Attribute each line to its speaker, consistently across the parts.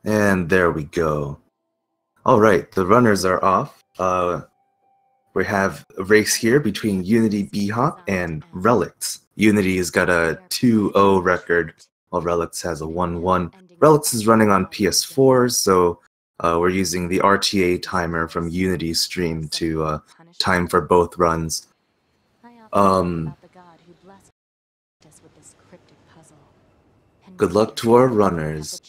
Speaker 1: And there we go. All right, the runners are off. We have a race here between Unity B-Hop and Reliictz. Unity has got a 2-0 record, while Reliictz has a 1-1. Reliictz is running on PS4, so we're using the RTA timer from Unity's stream to time for both runs. Good luck to our runners.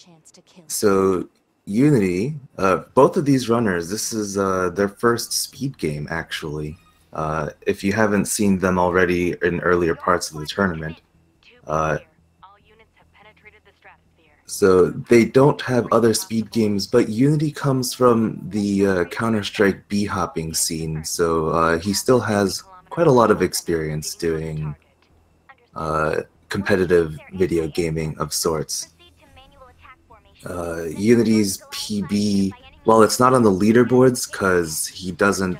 Speaker 1: So Unity, both of these runners, this is their first speed game, actually. If you haven't seen them already in earlier parts of the tournament. So they don't have other speed games, but Unity comes from the Counter-Strike B-hopping scene, so he still has quite a lot of experience doing competitive video gaming of sorts. Unity's PB, while it's not on the leaderboards because he wasn't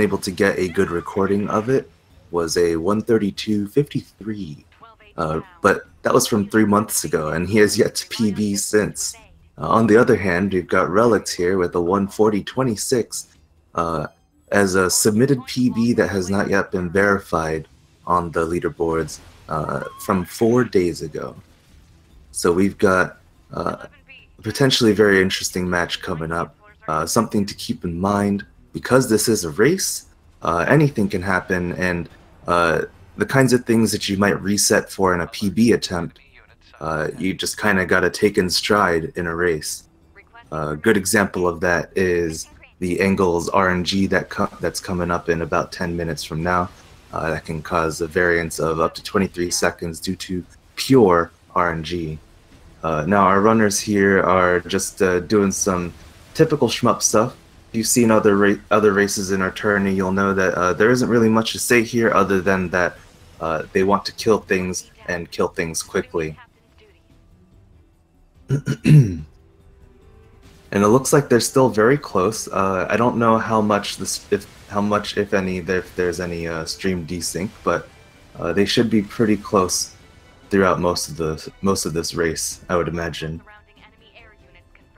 Speaker 1: able to get a good recording of it, was a 132.53. But that was from 3 months ago, and he has yet to PB since. On the other hand, we've got Reliictz here with a 140.26 as a submitted PB that has not yet been verified on the leaderboards from 4 days ago. So we've got a potentially very interesting match coming up. Something to keep in mind, because this is a race, anything can happen, and the kinds of things that you might reset for in a PB attempt, you just kind of got to take in stride in a race. A good example of that is the Engels RNG that's coming up in about 10 minutes from now. That can cause a variance of up to 23 seconds due to pure RNG. Now our runners here are just doing some typical shmup stuff. If you've seen other races in our tourney, you'll know that there isn't really much to say here other than that they want to kill things and kill things quickly. And it looks like they're still very close. I don't know how much if any, if there's any stream desync, but they should be pretty close throughout most of this race, I would imagine.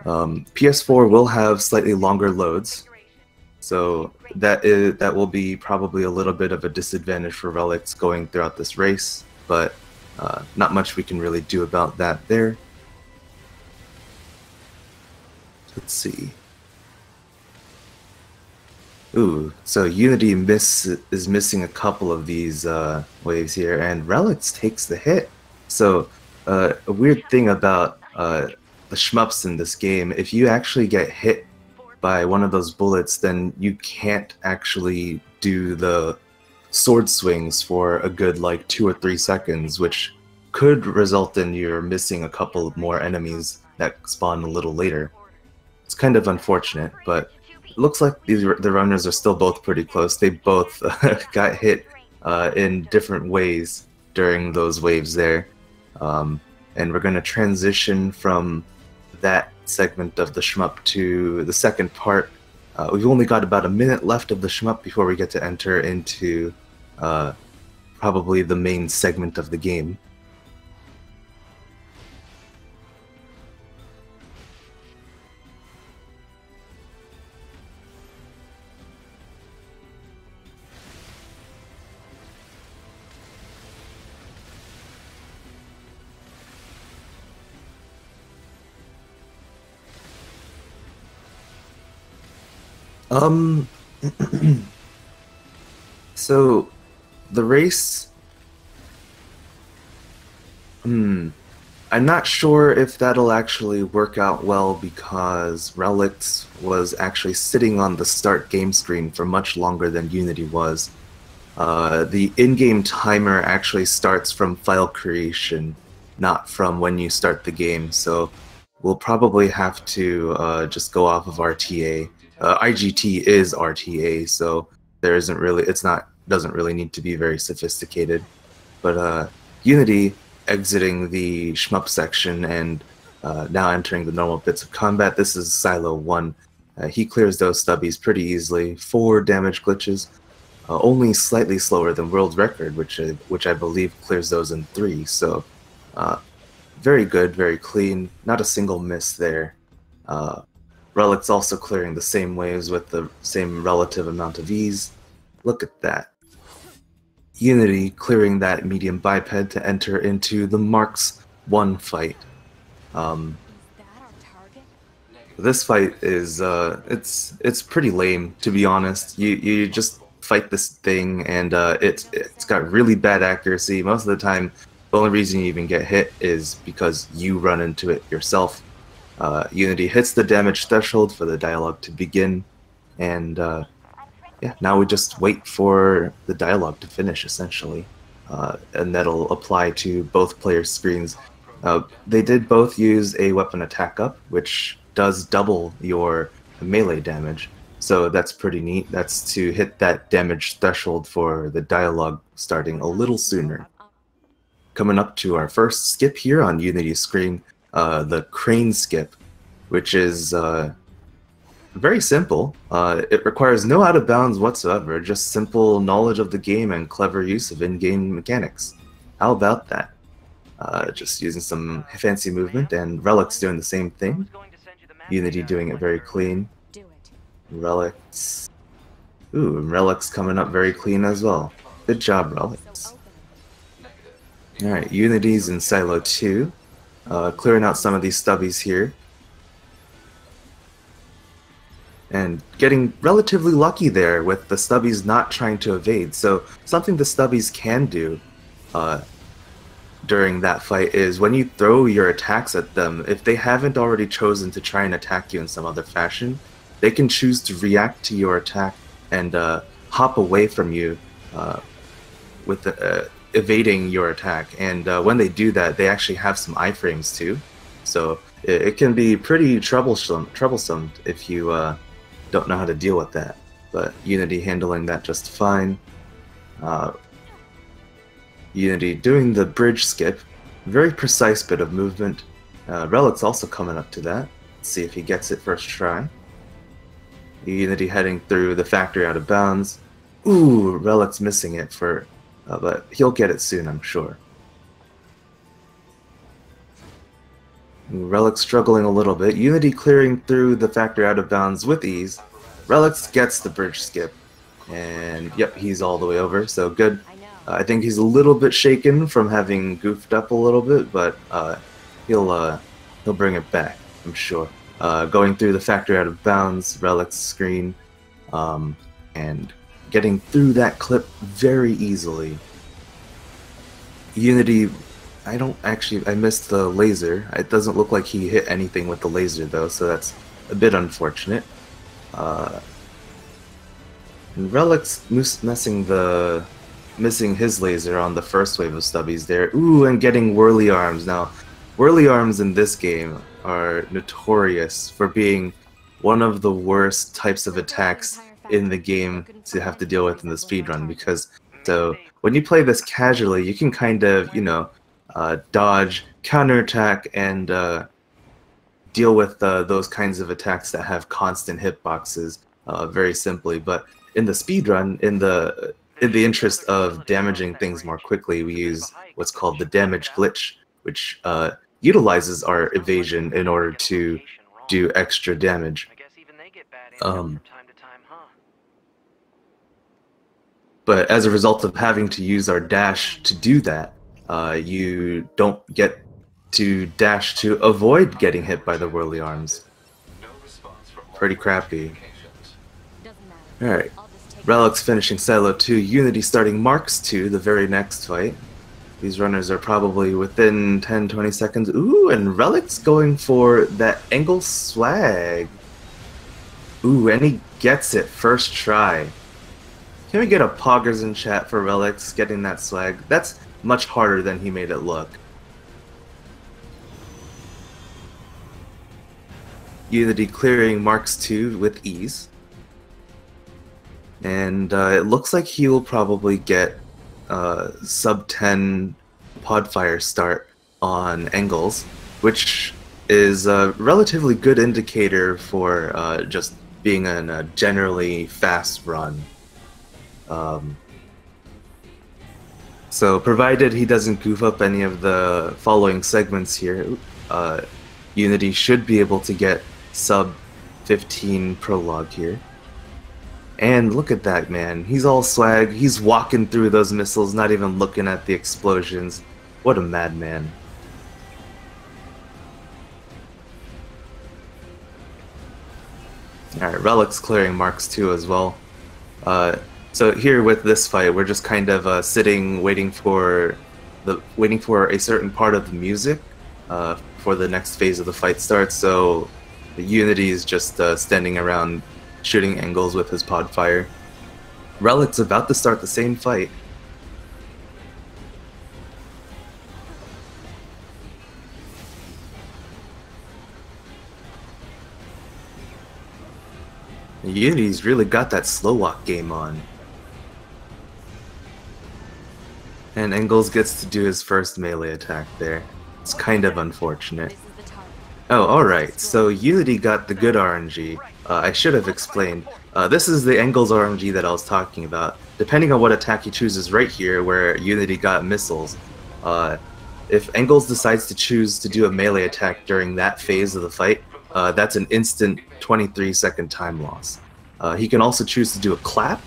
Speaker 1: PS4 will have slightly longer loads, so that will be probably a little bit of a disadvantage for Reliictz going throughout this race, but not much we can really do about that there. Let's see. Ooh, so Unity is missing a couple of these waves here, and Reliictz takes the hit. So a weird thing about the shmups in this game, if you actually get hit by one of those bullets, then you can't actually do the sword swings for a good like 2 or 3 seconds, which could result in you missing a couple more enemies that spawn a little later. It's kind of unfortunate, but it looks like the runners are still both pretty close. They both got hit in different ways during those waves there. And we're going to transition from that segment of the shmup to the second part. We've only got about a minute left of the shmup before we get to enter into probably the main segment of the game. So the race, I'm not sure if that'll actually work out well because Reliictz was actually sitting on the start game screen for much longer than Unity was. The in-game timer actually starts from file creation, not from when you start the game, so we'll probably have to just go off of RTA. IGT is RTA, so there isn't really, doesn't really need to be very sophisticated. But Unity exiting the shmup section and now entering the normal bits of combat. This is Silo 1. He clears those stubbies pretty easily. 4 damage glitches, only slightly slower than world record, which I believe clears those in 3. So very good, very clean, not a single miss there. Reliictz also clearing the same waves with the same relative amount of ease. Look at that. Unity clearing that medium biped to enter into the Marks 1 fight. This fight is it's pretty lame, to be honest. You just fight this thing and it's got really bad accuracy. Most of the time the only reason you even get hit is because you run into it yourself. Unity hits the damage threshold for the dialogue to begin, and yeah, now we just wait for the dialogue to finish, essentially. And that'll apply to both players' screens. They did both use a weapon attack up, which does double your melee damage, so that's pretty neat. That's to hit that damage threshold for the dialogue starting a little sooner. Coming up to our first skip here on Unity's screen, the crane skip, which is very simple. It requires no out of bounds whatsoever, just simple knowledge of the game and clever use of in-game mechanics. How about that? Just using some fancy movement, and Reliictz doing the same thing. Unity doing it very clean. Reliictz. Ooh, Reliictz coming up very clean as well. Good job, Reliictz. Alright, Unity's in Silo 2. Clearing out some of these stubbies here. And getting relatively lucky there with the stubbies not trying to evade. So something the stubbies can do during that fight is when you throw your attacks at them, if they haven't already chosen to try and attack you in some other fashion, they can choose to react to your attack and hop away from you with evading your attack. And when they do that, they actually have some iframes too. So it can be pretty troublesome if you don't know how to deal with that. But Unity handling that just fine. Unity doing the bridge skip, very precise bit of movement. Reliictz also coming up to that. Let's see if he gets it first try. Unity heading through the factory out of bounds. Ooh, Reliictz missing it for, but he'll get it soon, I'm sure. Reliictz struggling a little bit. Unity clearing through the factory out of bounds with ease. Reliictz gets the bridge skip, and yep, he's all the way over, so good. I think he's a little bit shaken from having goofed up a little bit, but he'll bring it back, I'm sure. Going through the factory out of bounds, Reliictz screen, and getting through that clip very easily. Unity, I missed the laser. It doesn't look like he hit anything with the laser though, so that's a bit unfortunate. And Reliictz missing his laser on the first wave of stubbies there. Ooh, and getting whirly arms. Now, whirly arms in this game are notorious for being one of the worst types of attacks in the game to have to deal with in the speedrun, because so when you play this casually, you can kind of, you know, dodge, counterattack, and deal with those kinds of attacks that have constant hitboxes very simply. But in the speedrun, in the interest of damaging things more quickly, we use what's called the damage glitch, which utilizes our evasion in order to do extra damage. But as a result of having to use our dash to do that, you don't get to dash to avoid getting hit by the whirly arms. Pretty crappy. Alright, Reliictz finishing Silo 2, Unity starting Marks 2, the very next fight. These runners are probably within 10-20 seconds. Ooh, and Reliictz going for that angle swag. Ooh, and he gets it first try. Can we get a poggers in chat for Reliictz getting that swag? That's much harder than he made it look. Unity clearing Marks 2 with ease. And it looks like he will probably get sub 10 podfire start on angles, which is a relatively good indicator for just being in a generally fast run. So provided he doesn't goof up any of the following segments here, Unity should be able to get sub 15 prologue here. And look at that, man. He's all swag. He's walking through those missiles, not even looking at the explosions. What a madman. Alright, Reliictz clearing Marks 2 as well. So here with this fight, we're just kind of sitting, waiting for a certain part of the music for the next phase of the fight starts. So the Unity is just standing around shooting angles with his pod fire. Reliict's about to start the same fight. Unity's really got that slow walk game on. And Engels gets to do his first melee attack there. It's kind of unfortunate. Oh, alright, so Unity got the good RNG. I should have explained. This is the Engels RNG that I was talking about. Depending on what attack he chooses right here, where Unity got missiles, if Engels decides to choose to do a melee attack during that phase of the fight, that's an instant 23-second time loss. He can also choose to do a clap,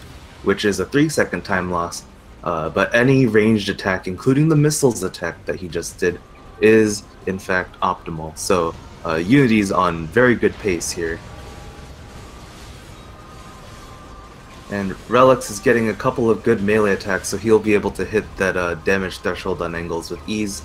Speaker 1: which is a 3-second time loss, but any ranged attack, including the missiles attack that he just did, is in fact optimal. So Unity's on very good pace here. And Reliictz is getting a couple of good melee attacks, so he'll be able to hit that damage threshold on Engels with ease.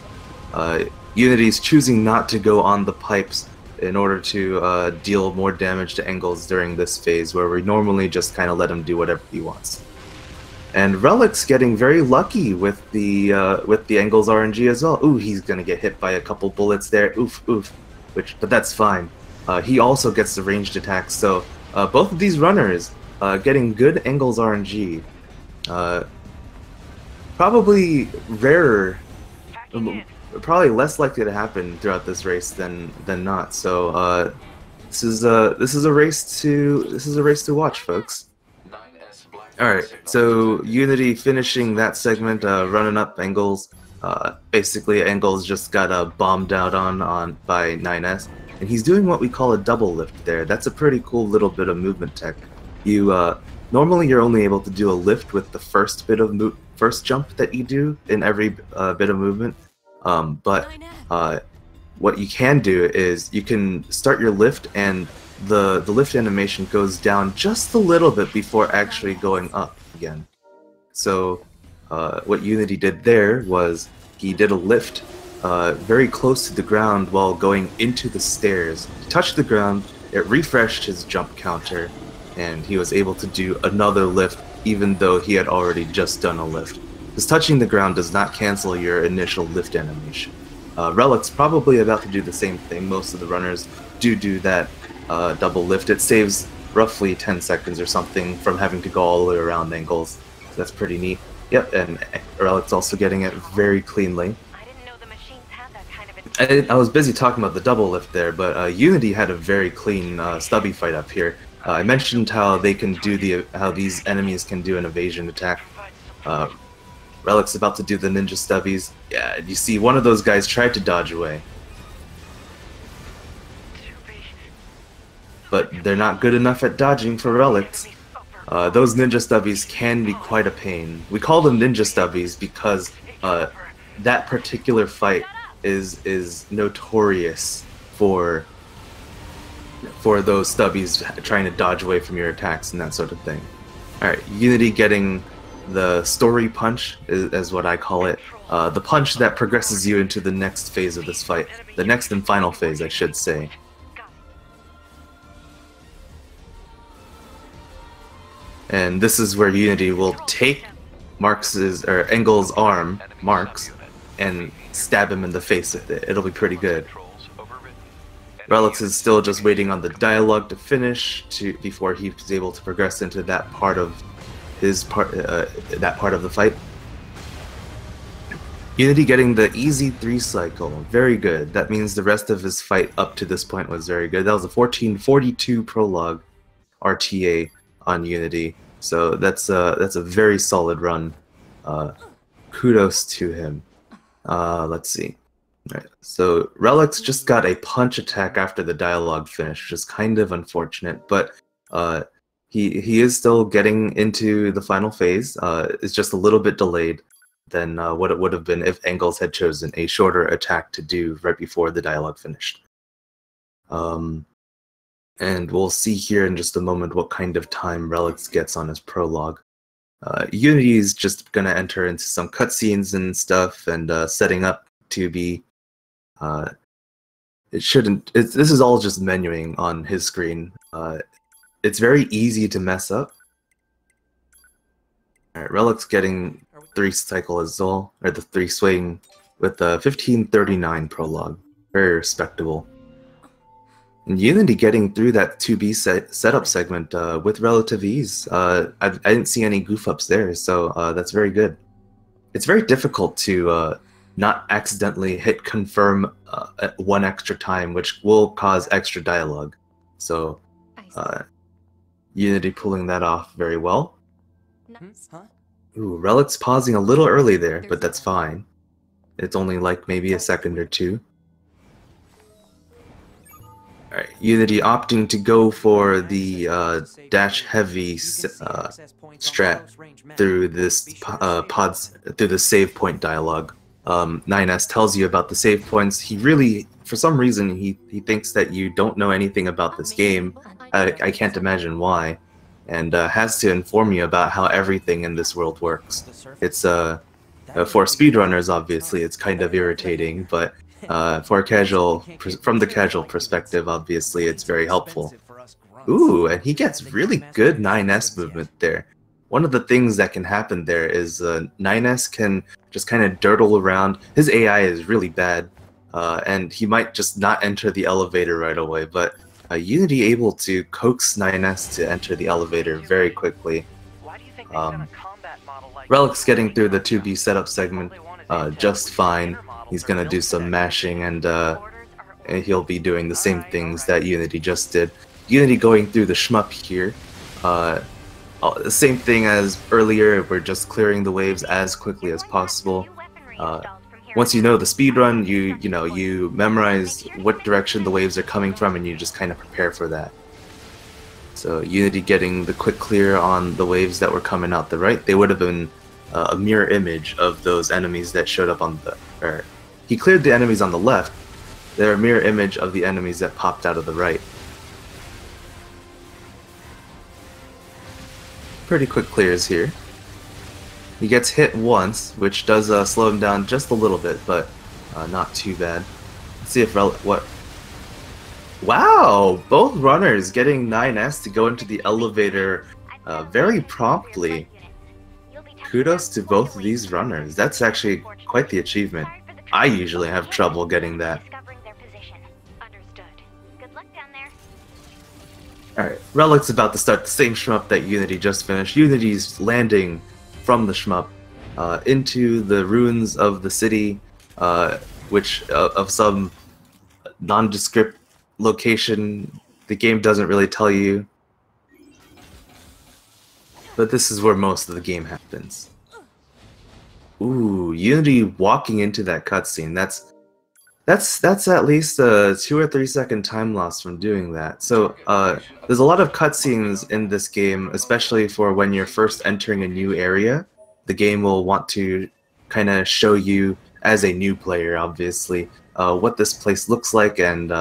Speaker 1: Unity's choosing not to go on the pipes in order to deal more damage to Engels during this phase, where we normally just kind of let him do whatever he wants. And Reliictz getting very lucky with the Engels RNG as well. Ooh, he's gonna get hit by a couple bullets there. Oof, oof. But that's fine. He also gets the ranged attacks. So both of these runners getting good Engels RNG. Probably rarer. Probably less likely to happen throughout this race than not. So this is a race to watch, folks. Alright, so Unity finishing that segment, running up Engels. Basically, Engels just got bombed out on by 9S, and he's doing what we call a double lift there. That's a pretty cool little bit of movement tech. Normally you're only able to do a lift with the first jump that you do in every bit of movement. But what you can do is you can start your lift, and the lift animation goes down just a little bit before actually going up again. So what Unity did there was he did a lift very close to the ground while going into the stairs. He touched the ground, it refreshed his jump counter, and he was able to do another lift even though he had already just done a lift. Because touching the ground does not cancel your initial lift animation. Reliict's probably about to do the same thing. Most of the runners do that double lift. It saves roughly 10 seconds or something from having to go all the way around Engels. So that's pretty neat. Yep, and Reliict's also getting it very cleanly. I was busy talking about the double lift there, but Unity had a very clean stubby fight up here. I mentioned how they can do how these enemies can do an evasion attack. Reliict's about to do the ninja stubbies. Yeah, you see one of those guys tried to dodge away. But they're not good enough at dodging for Reliictz. Those ninja stubbies can be quite a pain. We call them ninja stubbies because that particular fight is notorious for those stubbies trying to dodge away from your attacks and that sort of thing. Alright, Unity getting the story punch is what I call it. The punch that progresses you into the next phase of this fight. The next and final phase, I should say. And this is where Unity will take Engels' arm, Marks, and stab him in the face with it. It'll be pretty good. Reliictz is still just waiting on the dialogue to finish before he's able to progress into that part of the fight. Unity getting the easy 3 cycle, very good. That means the rest of his fight up to this point was very good. That was a 1442 prologue RTA on Unity, so that's a very solid run. kudos to him. Let's see. Right. So Reliictz just got a punch attack after the dialogue finished, which is kind of unfortunate, but he is still getting into the final phase. It's just a little bit delayed than what it would have been if Engels had chosen a shorter attack to do right before the dialogue finished. And we'll see here in just a moment what kind of time Reliictz gets on his prologue. Unity is just going to enter into some cutscenes and stuff, and setting up to be. This is all just menuing on his screen. It's very easy to mess up. Alright, Reliictz getting 3 cycle as well, or the 3 swing with the 1539 prologue. Very respectable. And Unity getting through that 2B setup segment with relative ease. I didn't see any goof ups there, so that's very good. It's very difficult to not accidentally hit confirm at 1 extra time, which will cause extra dialogue. So Unity pulling that off very well. Ooh, Reliictz pausing a little early there, but that's fine. It's only like maybe a second or two. Alright, Unity opting to go for the dash heavy strat through this through the save point dialogue. NieR tells you about the save points. He really, for some reason, he thinks that you don't know anything about this game. I can't imagine why, and has to inform you about how everything in this world works. It's for speedrunners, obviously, it's kind of irritating, but from the casual perspective, obviously, it's very helpful. Ooh, and he gets really good 9S movement there. One of the things that can happen there is 9S can just kind of dirtle around. His AI is really bad, and he might just not enter the elevator right away, but Unity able to coax 9S to enter the elevator very quickly. Reliictz getting through the 2B setup segment just fine. He's gonna do some mashing, and he'll be doing the same things that Unity just did. Unity going through the shmup here. The same thing as earlier, we're just clearing the waves as quickly as possible. Once you know the speedrun, you memorize what direction the waves are coming from, and you just kind of prepare for that. So Unity getting the quick clear on the waves that were coming out the right. They would have been a mirror image of those enemies that showed up on the... He cleared the enemies on the left. They're a mirror image of the enemies that popped out of the right. Pretty quick clears here. He gets hit once, which does slow him down just a little bit, but not too bad. Let's see if what... Wow! Both runners getting 9S to go into the elevator very promptly. Kudos to both of these runners. That's actually quite the achievement. I usually have trouble getting that. Alright, Reliictz about to start the same shmup that Unity just finished. Unity's landing from the shmup into the ruins of the city, which of some nondescript location. The game doesn't really tell you, but this is where most of the game happens. Ooh, Unity walking into that cutscene. That's at least a 2 or 3 second time loss from doing that. So there's a lot of cutscenes in this game, especially for when you're first entering a new area. The game will want to kind of show you, as a new player, obviously, what this place looks like, and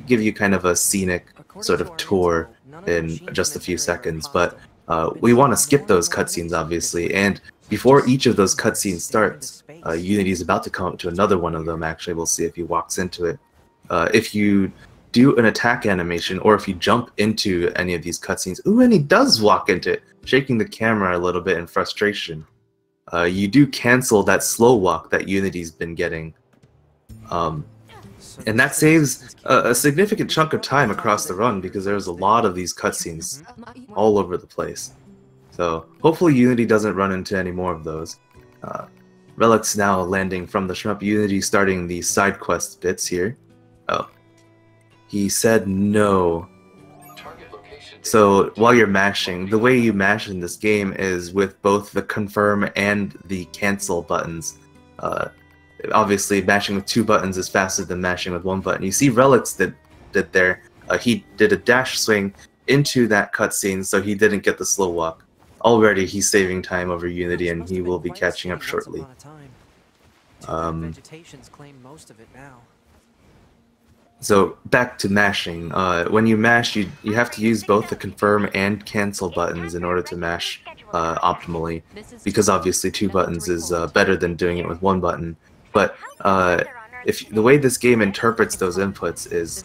Speaker 1: give you kind of a scenic sort of tour in just a few seconds. But we want to skip those cutscenes, obviously, and before each of those cutscenes starts, Unity is about to come up to another one of them. Actually, we'll see if he walks into it. If you do an attack animation, or if you jump into any of these cutscenes, ooh, and he does walk into it, shaking the camera a little bit in frustration. You do cancel that slow walk that Unity's been getting. And that saves a significant chunk of time across the run, because there's a lot of these cutscenes all over the place. So hopefully Unity doesn't run into any more of those. Reliictz now landing from the shmup. Unity starting the side quest bits here. Oh. He said no.
Speaker 2: Target location
Speaker 1: So while you're mashing, the way you mash in this game is with both the confirm and the cancel buttons. Uh, Obviously, mashing with 2 buttons is faster than mashing with 1 button. You see Reliictz did there. He did a dash swing into that cutscene, so he didn't get the slow walk. Already, he's saving time over Unity, and he will be catching up shortly. So back to mashing. When you mash, you have to use both the confirm and cancel buttons in order to mash optimally, because obviously 2 buttons is better than doing it with 1 button. But if the way this game interprets those inputs is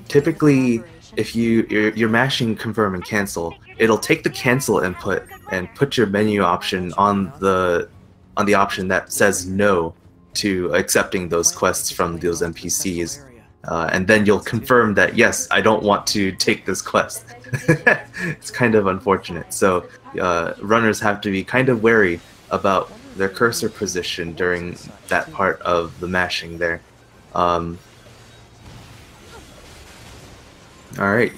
Speaker 1: typically if you're mashing confirm and cancel, it'll take the cancel input and put your menu option on the option that says no to accepting those quests from those NPCs. And then you'll confirm that, yes, I don't want to take this quest. It's kind of unfortunate. So runners have to be kind of wary about their cursor position during that part of the mashing there. Alright,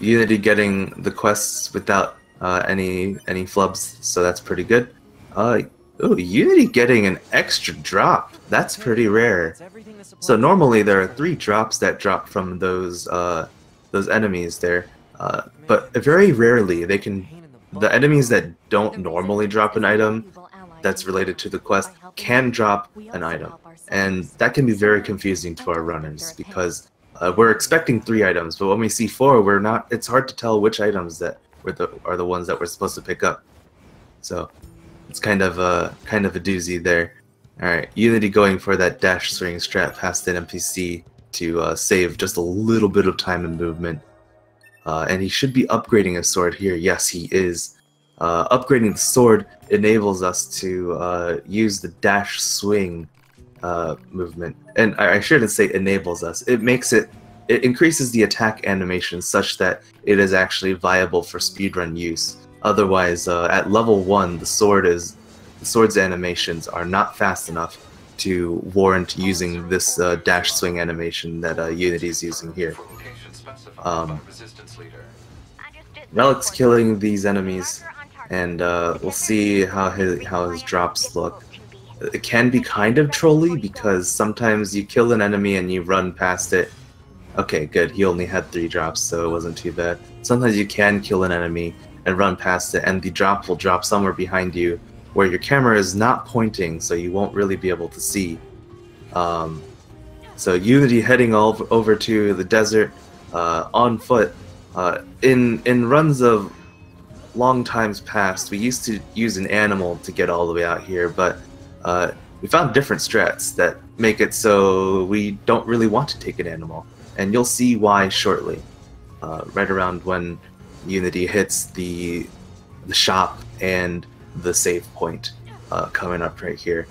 Speaker 1: Unity getting the quests without any flubs, so that's pretty good. Ooh, Unity getting an extra drop. That's pretty rare. So normally there are 3 drops that drop from those enemies there, but very rarely the enemies that don't normally drop an item that's related to the quest can drop an item, and that can be very confusing to our runners because we're expecting 3 items, but when we see 4, we're not. It's hard to tell which items that are the ones that we're supposed to pick up. So it's kind of a doozy there. All right, Unity going for that dash swing strat past an NPC to save just a little bit of time and movement. And he should be upgrading his sword here. Yes, he is. Upgrading the sword enables us to use the dash swing movement. And I shouldn't say enables us. It increases the attack animation such that it is actually viable for speedrun use. Otherwise, at level 1, the sword's animations are not fast enough to warrant using this dash swing animation that Unity is using here. Reliictz killing these enemies, and we'll see how his drops look. It can be kind of trolly because sometimes you kill an enemy and you run past it. Okay, good. He only had 3 drops, so it wasn't too bad. Sometimes you can kill an enemy and run past it, and the drop will drop somewhere behind you where your camera is not pointing, so you won't really be able to see. So Unity heading over to the desert on foot. In runs of long times past, we used to use an animal to get all the way out here, but we found different strats that make it so we don't really want to take an animal, and you'll see why shortly. Right around when Unity hits the shop and the save point coming up right here.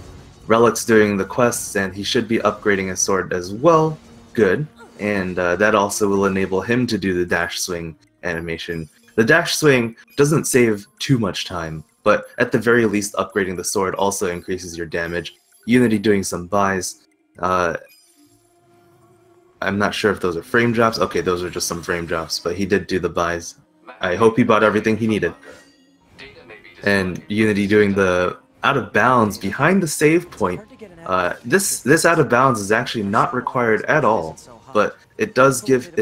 Speaker 1: Reliictz doing the quests, and he should be upgrading his sword as well. Good. And that also will enable him to do the dash swing animation. The dash swing doesn't save too much time, but at the very least upgrading the sword also increases your damage. Unity doing some buys. I'm not sure if those are frame drops. Okay, those are just some frame drops, but he did do the buys. I hope he bought everything he needed. And Unity doing the out of bounds behind the save point. This out of bounds is actually not required at all, but it does give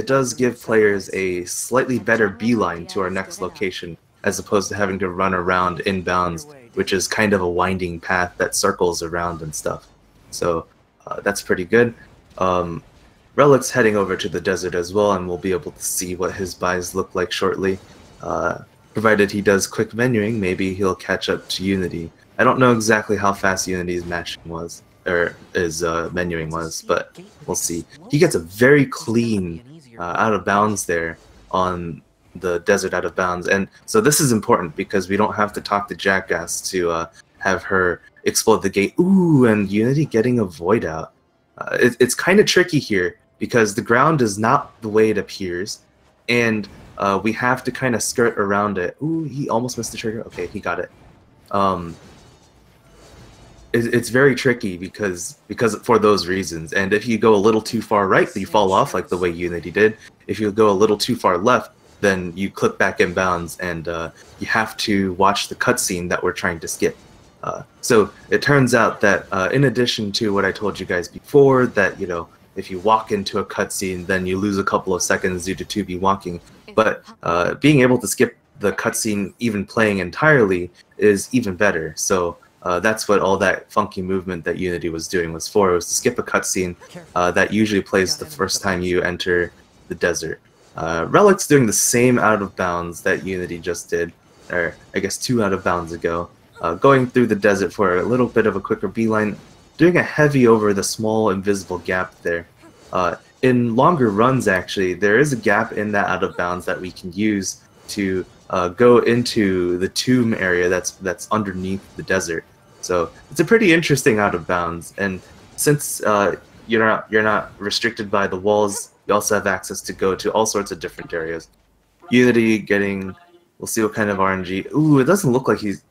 Speaker 1: players a slightly better beeline to our next location, as opposed to having to run around inbounds, which is kind of a winding path that circles around and stuff. So that's pretty good. Reliictz heading over to the desert as well, and we'll be able to see what his buys look like shortly. Provided he does quick menuing, maybe he'll catch up to Unity. I don't know exactly how fast Unity's matching was, or his menuing was, but we'll see. He gets a very clean out of bounds there on the desert out of bounds, and so this is important because we don't have to talk to Jackass to have her explode the gate. Ooh, and Unity getting a void out. It's kind of tricky here because the ground is not the way it appears, and we have to kind of skirt around it. Ooh, he almost missed the trigger. Okay, he got it. It's very tricky because for those reasons. And if you go a little too far right, you fall off like the way Unity did. If you go a little too far left, then you click back in bounds, and you have to watch the cutscene that we're trying to skip. So it turns out that in addition to what I told you guys before, that if you walk into a cutscene, then you lose a couple of seconds due to 2B walking. But being able to skip the cutscene even playing entirely is even better. So that's what all that funky movement that Unity was doing was for. It was to skip a cutscene that usually plays the first time you enter the desert. Reliictz doing the same out of bounds that Unity just did, or I guess 2 out of bounds ago. Going through the desert for a little bit of a quicker beeline, doing a heavy over the small invisible gap there. In longer runs, actually, there is a gap in that out of bounds that we can use to go into the tomb area that's underneath the desert. So it's a pretty interesting out of bounds, and since you're not restricted by the walls, you also have access to go to all sorts of different areas. Unity getting, we'll see what kind of RNG. Ooh, it doesn't look like he's.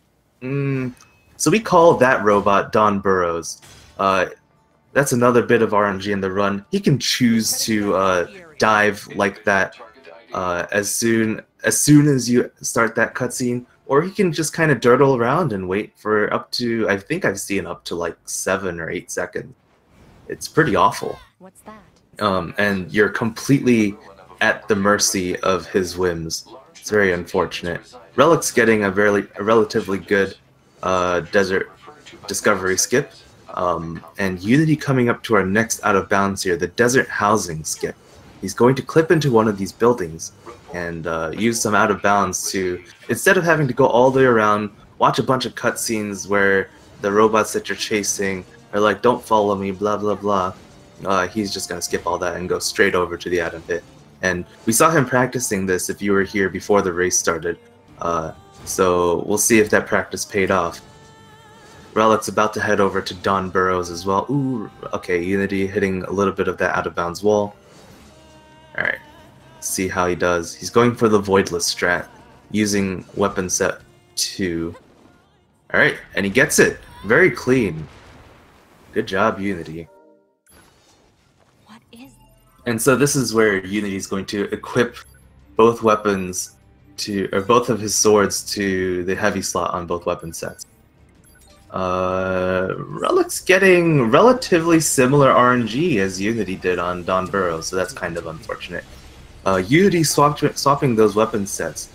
Speaker 1: So we call that robot Don Burrows. That's another bit of RNG in the run. He can choose to dive like that as soon as you start that cutscene, or he can just kind of dirtle around and wait for up to, I think I've seen up to like 7 or 8 seconds. It's pretty awful.
Speaker 2: What's that?
Speaker 1: And you're completely at the mercy of his whims. It's very unfortunate. Reliictz getting a relatively good desert discovery skip, and Unity coming up to our next out of bounds here, the desert housing skip. He's going to clip into one of these buildings and use some out of bounds to, instead of having to go all the way around, watch a bunch of cutscenes where the robots that you're chasing are like, don't follow me, blah blah blah. He's just going to skip all that and go straight over to the atom pit. And we saw him practicing this if you were here before the race started. So we'll see if that practice paid off. Reliictz about to head over to Don Burrows as well. Ooh, okay, Unity hitting a little bit of that out of bounds wall. Alright, see how he does. He's going for the Voidless strat, using weapon set 2. Alright, and he gets it. Very clean. Good job, Unity.
Speaker 2: What is?
Speaker 1: And so this is where Unity is going to equip both weapons to, or both of his swords to the heavy slot on both weapon sets. Reliictz getting relatively similar RNG as Unity did on Don Burrows, so that's kind of unfortunate. Unity swapping those weapon sets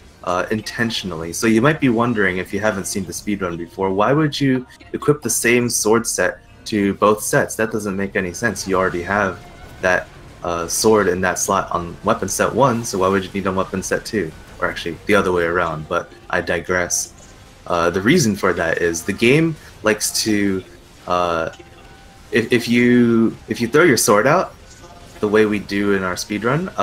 Speaker 1: intentionally. So you might be wondering, if you haven't seen the speedrun before, why would you equip the same sword set to both sets? That doesn't make any sense. You already have that sword in that slot on weapon set 1, so why would you need on weapon set 2? Or actually, the other way around, but I digress. The reason for that is the game likes to, if you throw your sword out, the way we do in our speedrun,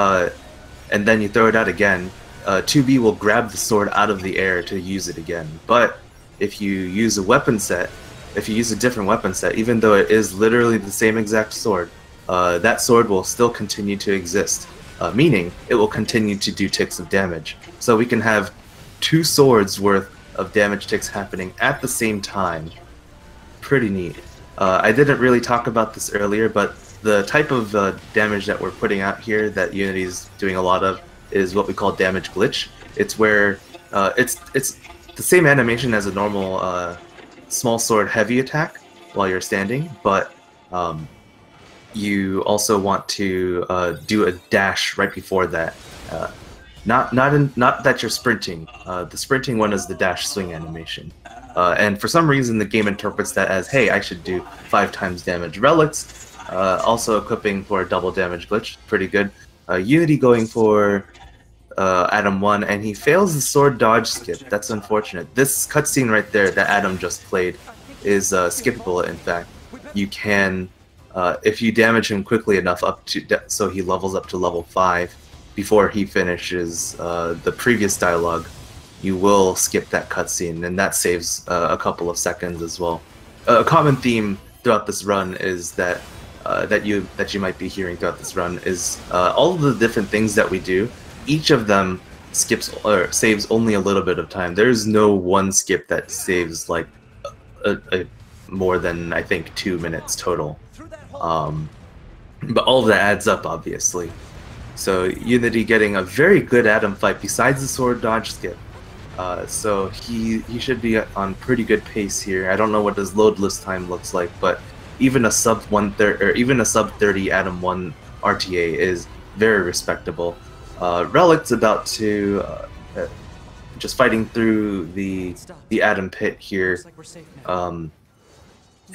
Speaker 1: and then you throw it out again, 2B will grab the sword out of the air to use it again. But if you use a weapon set, if you use a different weapon set, even though it is literally the same exact sword, that sword will still continue to exist, meaning it will continue to do ticks of damage. So we can have 2 swords worth of damage ticks happening at the same time. Pretty neat. I didn't really talk about this earlier, but the type of damage that we're putting out here that Unity's doing a lot of is what we call damage glitch. It's where it's the same animation as a normal small sword heavy attack while you're standing, but you also want to do a dash right before that. Not that you're sprinting. The sprinting one is the dash swing animation. And for some reason the game interprets that as, hey, I should do 5 times damage. Reliictz also equipping for a double damage glitch, pretty good. Unity going for Adam 1, and he fails the sword dodge skip. That's unfortunate. This cutscene right there that Adam just played is skippable, in fact. You can, if you damage him quickly enough up to, so he levels up to level 5, before he finishes the previous dialogue, you will skip that cutscene, and that saves a couple of seconds as well. A common theme throughout this run is that that you might be hearing throughout this run is all of the different things that we do. Each of them skips or saves only a little bit of time. There's no one skip that saves like more than, I think, 2 minutes total. But all of that adds up, obviously. So Unity getting a very good Atom fight besides the sword dodge skip. So he should be on pretty good pace here. I don't know what his loadless time looks like, but even a sub 130 or even a sub 30 Atom 1 RTA is very respectable. Reliictz about to just fighting through the Atom pit here.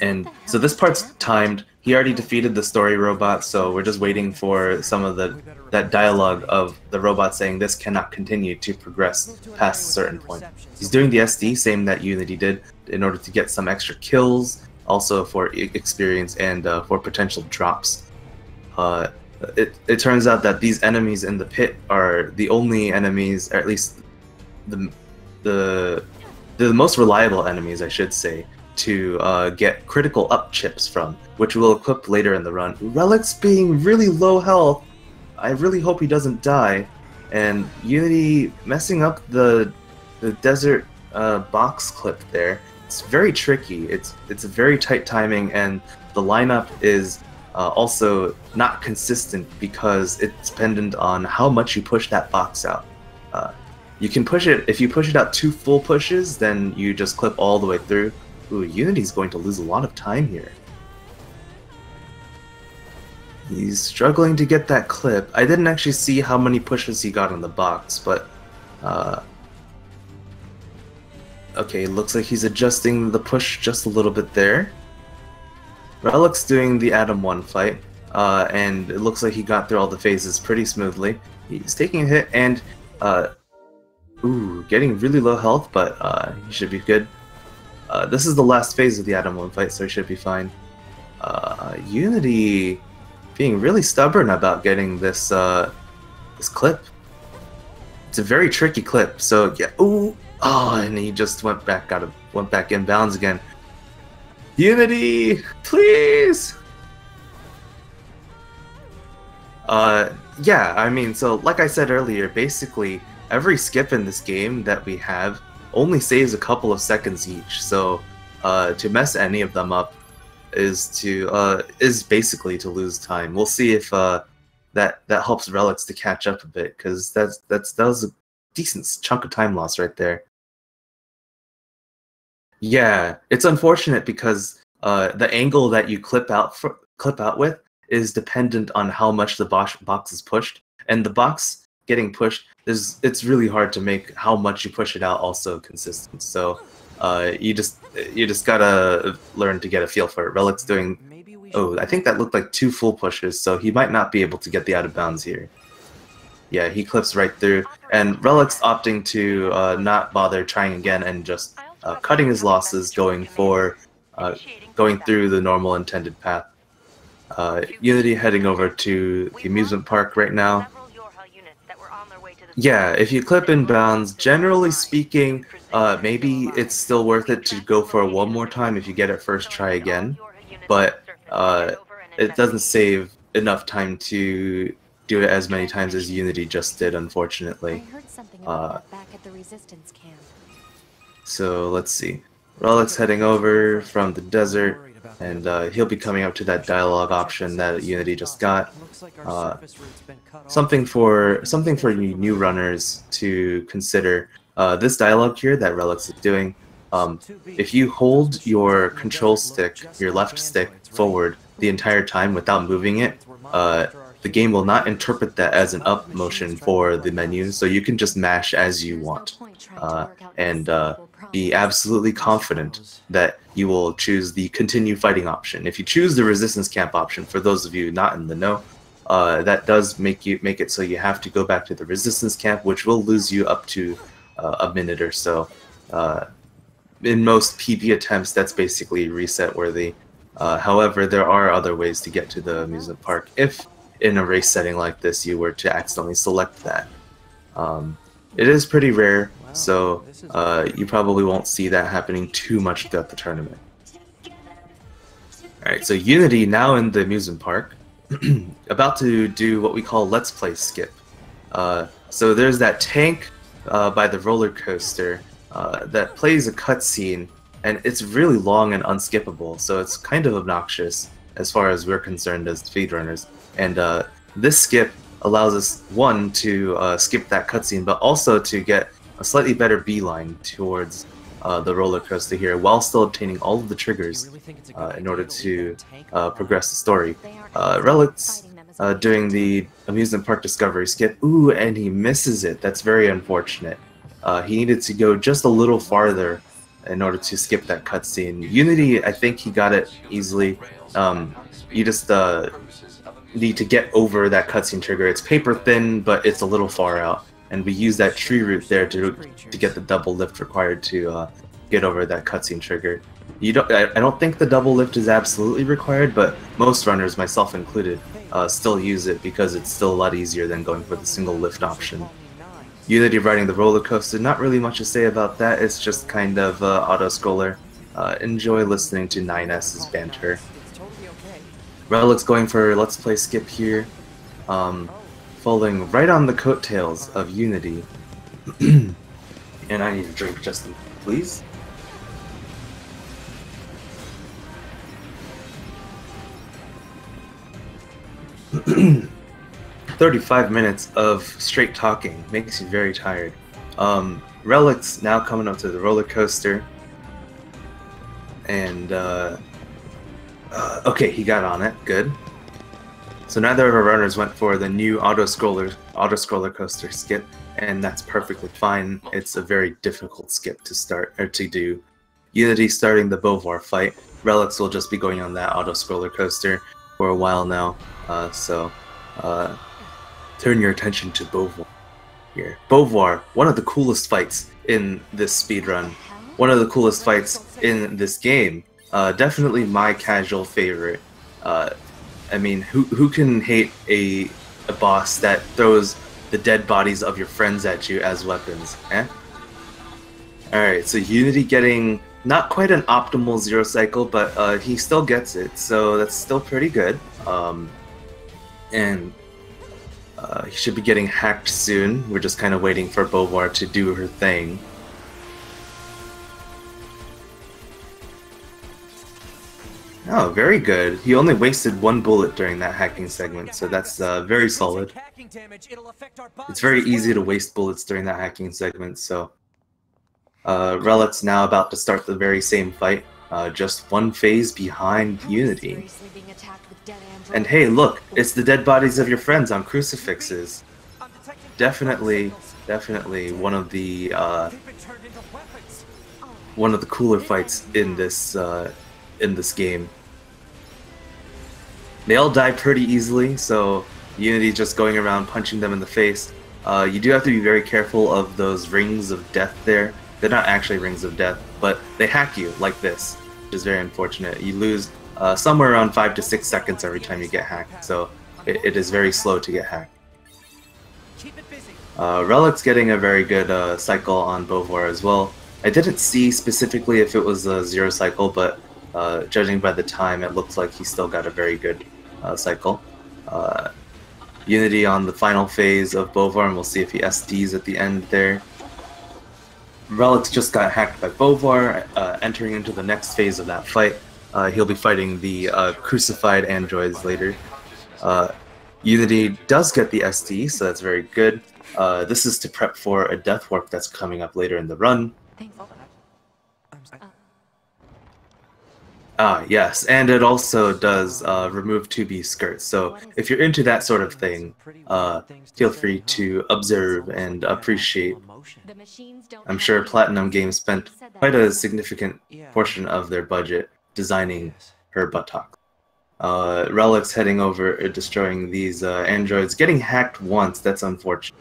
Speaker 1: And so this part's timed. He already defeated the story robot, so we're just waiting for some of that dialogue of the robot saying this cannot continue to progress past a certain point. He's doing the SD, same that Unity did, in order to get some extra kills, also for experience and for potential drops. It turns out that these enemies in the pit are the only enemies, or at least the most reliable enemies, I should say, to get critical up chips from, which we'll equip later in the run. Reliictz being really low health, I really hope he doesn't die, and Unity messing up the desert box clip there. It's very tricky. It's a very tight timing, and the lineup is also not consistent because it's dependent on how much you push that box out. You can push it, if you push it out 2 full pushes, then you just clip all the way through. Ooh, Unity's going to lose a lot of time here. He's struggling to get that clip. I didn't actually see how many pushes he got on the box, but okay, looks like he's adjusting the push just a little bit there. Reliictz doing the Atom 1 fight, and it looks like he got through all the phases pretty smoothly. He's taking a hit and ooh, getting really low health, but he should be good. This is the last phase of the Atom 1 fight, so he should be fine. Unity being really stubborn about getting this this clip. It's a very tricky clip, so yeah. Ooh, oh, and he just went back in bounds again. Unity, please. Yeah, I mean, so like I said earlier, basically every skip in this game that we have only saves a couple of seconds each, so to mess any of them up is basically to lose time. We'll see if that helps Reliictz to catch up a bit, because that was a decent chunk of time loss right there. Yeah, it's unfortunate because the angle that you clip out with is dependent on how much the box is pushed, and the box getting pushed, it's really hard to make how much you push it out also consistent. So you just gotta learn to get a feel for it. Reliictz doing, oh, I think that looked like 2 full pushes, so he might not be able to get the out of bounds here. Yeah, he clips right through, and Reliictz opting to not bother trying again and just cutting his losses, going through the normal intended path. Unity heading over to the amusement park right now. Yeah, if you clip in bounds, generally speaking, maybe it's still worth it to go for it one more time if you get it first try again, but it doesn't save enough time to do it as many times as Unity just did, unfortunately.
Speaker 2: I heard something about that back at the resistance camp.
Speaker 1: So let's see. Reliictz heading over from the desert, and he'll be coming up to that dialogue option that Unity just got. Something for you new runners to consider. This dialogue here that Reliictz is doing, if you hold your control stick, your left stick, forward the entire time without moving it, the game will not interpret that as an up motion for the menu, so you can just mash as you want, and be absolutely confident that you will choose the continue fighting option. If you choose the resistance camp option, for those of you not in the know, that does make it so you have to go back to the resistance camp, which will lose you up to a minute or so. In most PB attempts, that's basically reset worthy. However, there are other ways to get to the amusement park if in a race setting like this you were to accidentally select that. It is pretty rare, so you probably won't see that happening too much throughout the tournament. Alright, so Unity now in the amusement park, about to do what we call Let's Play skip. So there's that tank by the roller coaster that plays a cutscene, and it's really long and unskippable, so it's kind of obnoxious as far as we're concerned as speedrunners. And this skip allows us, one, to skip that cutscene, but also to get a slightly better beeline towards the roller coaster here, while still obtaining all of the triggers in order to progress the story. Reliictz doing the amusement park discovery skip, ooh, and he misses it. That's very unfortunate. He needed to go just a little farther in order to skip that cutscene. Unity, I think he got it easily. You just need to get over that cutscene trigger. It's paper thin, but it's a little far out, and we use that tree root there to get the double lift required to get over that cutscene trigger. I don't think the double lift is absolutely required, but most runners, myself included, still use it because it's still a lot easier than going for the single lift option. Unity riding the roller coaster, not really much to say about that. It's just kind of auto-scroller. Enjoy listening to 9S's banter. Reliictz going for Let's Play skip here, falling right on the coattails of Unity. And I need a drink, Justin, please. "35 minutes of straight talking makes you very tired." Reliictz now coming up to the roller coaster, and okay, he got on it. Good. So neither of our runners went for the new auto-scroller coaster skip, and that's perfectly fine. It's a very difficult skip to start or to do. Unity starting the Beauvoir fight. Reliictz will just be going on that auto-scroller coaster for a while now. Turn your attention to Beauvoir here. Beauvoir, one of the coolest fights in this speedrun. One of the coolest fights in this game. Definitely my casual favorite. I mean, who can hate a boss that throws the dead bodies of your friends at you as weapons, eh? Alright, so Unity getting not quite an optimal zero cycle, but he still gets it, so that's still pretty good. And he should be getting hacked soon. We're just kind of waiting for Beauvoir to do her thing. Oh, very good. He only wasted one bullet during that hacking segment, so that's very solid. It's very easy to waste bullets during that hacking segment, so... Reliictz now about to start the very same fight, just one phase behind Unity. And hey, look, it's the dead bodies of your friends on crucifixes. Definitely one of the cooler fights in this game. They all die pretty easily, so Unity just going around punching them in the face. You do have to be very careful of those rings of death there. They're not actually rings of death, but they hack you like this, which is very unfortunate. You lose somewhere around 5 to 6 seconds every time you get hacked, so it is very slow to get hacked. Reliictz getting a very good cycle on Beauvoir as well. I didn't see specifically if it was a zero cycle, but judging by the time, it looks like he still got a very good cycle. Unity on the final phase of Beauvoir, and we'll see if he SDs at the end there. Reliictz just got hacked by Beauvoir, entering into the next phase of that fight. He'll be fighting the crucified androids later. Unity does get the SD, so that's very good. This is to prep for a death warp that's coming up later in the run. Yes, and it also does remove 2B skirts, so if you're into that sort of thing, feel free to observe and appreciate. I'm sure Platinum Games spent quite a significant portion of their budget designing her buttocks. Reliictz heading over, destroying these androids, getting hacked once, that's unfortunate.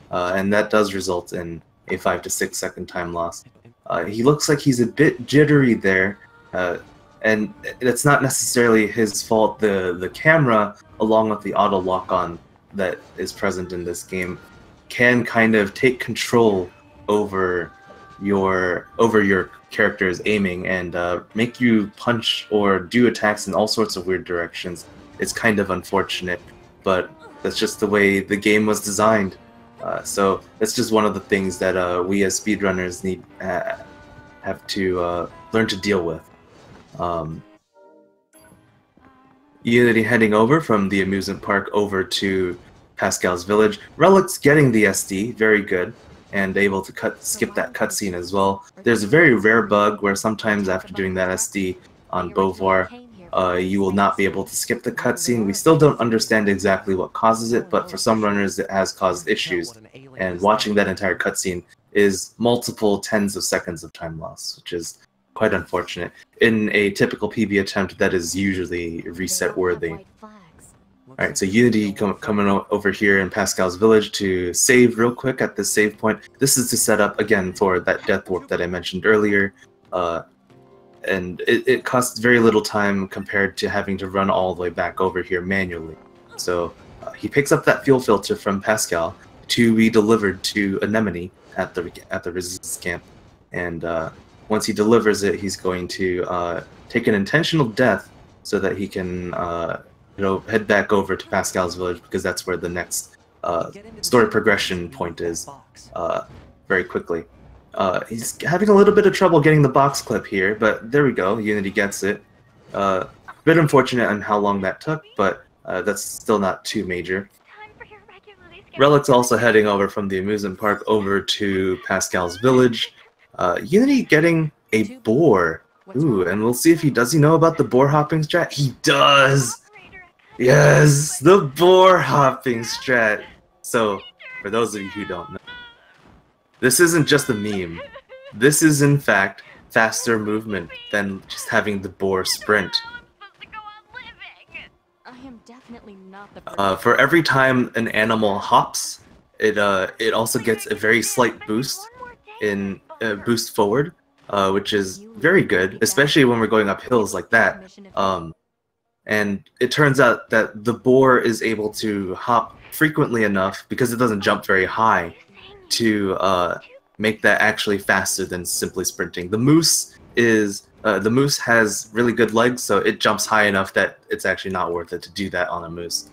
Speaker 1: And that does result in a 5 to 6 second time loss. He looks like he's a bit jittery there, and it's not necessarily his fault. The camera, along with the auto lock-on that is present in this game, can kind of take control over your character's aiming and make you punch or do attacks in all sorts of weird directions. It's kind of unfortunate, but that's just the way the game was designed. So that's just one of the things that we as speedrunners have to learn to deal with. Unity heading over from the amusement park over to Pascal's village. Reliictz getting the SD, very good, and able to skip that cutscene as well. There's a very rare bug where sometimes after doing that SD on Beauvoir, you will not be able to skip the cutscene. We still don't understand exactly what causes it, but for some runners it has caused issues, and watching that entire cutscene is multiple tens of seconds of time loss, which is quite unfortunate. In a typical PB attempt, that is usually reset worthy. Alright, so Unity coming over here in Pascal's village to save real quick at this save point. This is to set up, again, for that death warp that I mentioned earlier. And it costs very little time compared to having to run all the way back over here manually. So he picks up that fuel filter from Pascal to be delivered to Anemone at the resistance camp. And once he delivers it, he's going to take an intentional death so that he can head back over to Pascal's village, because that's where the next story progression point is very quickly. He's having a little bit of trouble getting the box clip here, but there we go. Unity gets it. A bit unfortunate on how long that took, but that's still not too major. Reliictz also heading over from the amusement park over to Pascal's village. Unity getting a boar. Ooh, and we'll see if does he know about the boar hopping strat? He does! Yes, the boar hopping strat. So, for those of you who don't know, this isn't just a meme. This is, in fact, faster movement than just having the boar sprint. For every time an animal hops, it also gets a very slight boost in boost forward, which is very good, especially when we're going up hills like that. And it turns out that the boar is able to hop frequently enough, because it doesn't jump very high, to make that actually faster than simply sprinting. The moose has really good legs, so it jumps high enough that it's actually not worth it to do that on a moose.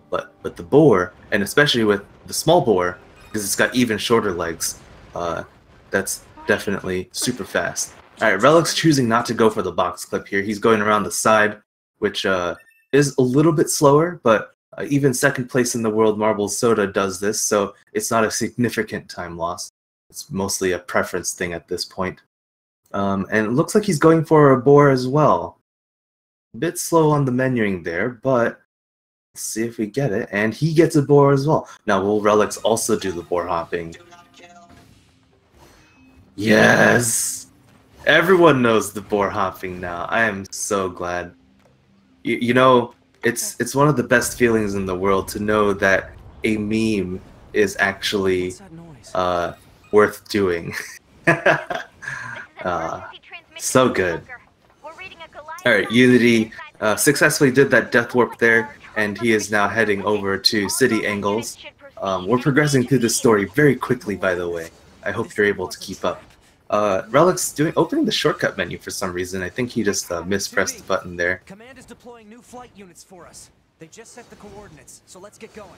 Speaker 1: But with the boar, and especially with the small boar, because it's got even shorter legs, that's definitely super fast. Alright, Reliictz choosing not to go for the box clip here. He's going around the side, which is a little bit slower, but even second place in the world, Marbles Soda, does this, so it's not a significant time loss. It's mostly a preference thing at this point. And it looks like he's going for a boar as well. A bit slow on the menuing there, but let's see if we get it. And he gets a boar as well. Now, will Reliictz also do the boar hopping? Yes! Everyone knows the boar hopping now. I am so glad. You know, it's one of the best feelings in the world to know that a meme is actually worth doing. So good. Alright, Unity successfully did that death warp there, and he is now heading over to City Angles. We're progressing through this story very quickly, by the way. I hope you're able to keep up. Reliictz opening the shortcut menu for some reason. I think he just mispressed the button there.
Speaker 3: Command is deploying new flight units for us. They just set the coordinates, so let's get going.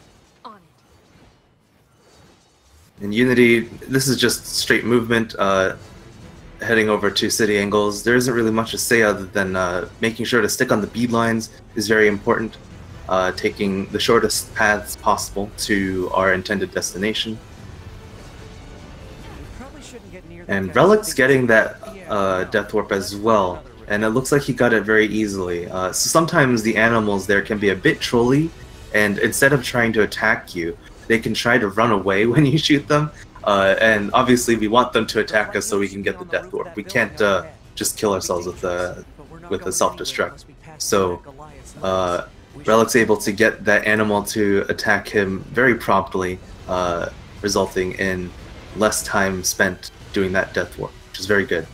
Speaker 3: On it.
Speaker 1: In Unity, this is just straight movement, heading over to City Angles. There isn't really much to say other than making sure to stick on the bead lines is very important, taking the shortest paths possible to our intended destination. And Reliictz getting that death warp as well, and it looks like he got it very easily. So sometimes the animals there can be a bit trolly, and instead of trying to attack you, they can try to run away when you shoot them, and obviously we want them to attack us so we can get the death warp. We can't just kill ourselves with a self-destruct. So Reliictz able to get that animal to attack him very promptly, resulting in less time spent doing that death warp, which is very good.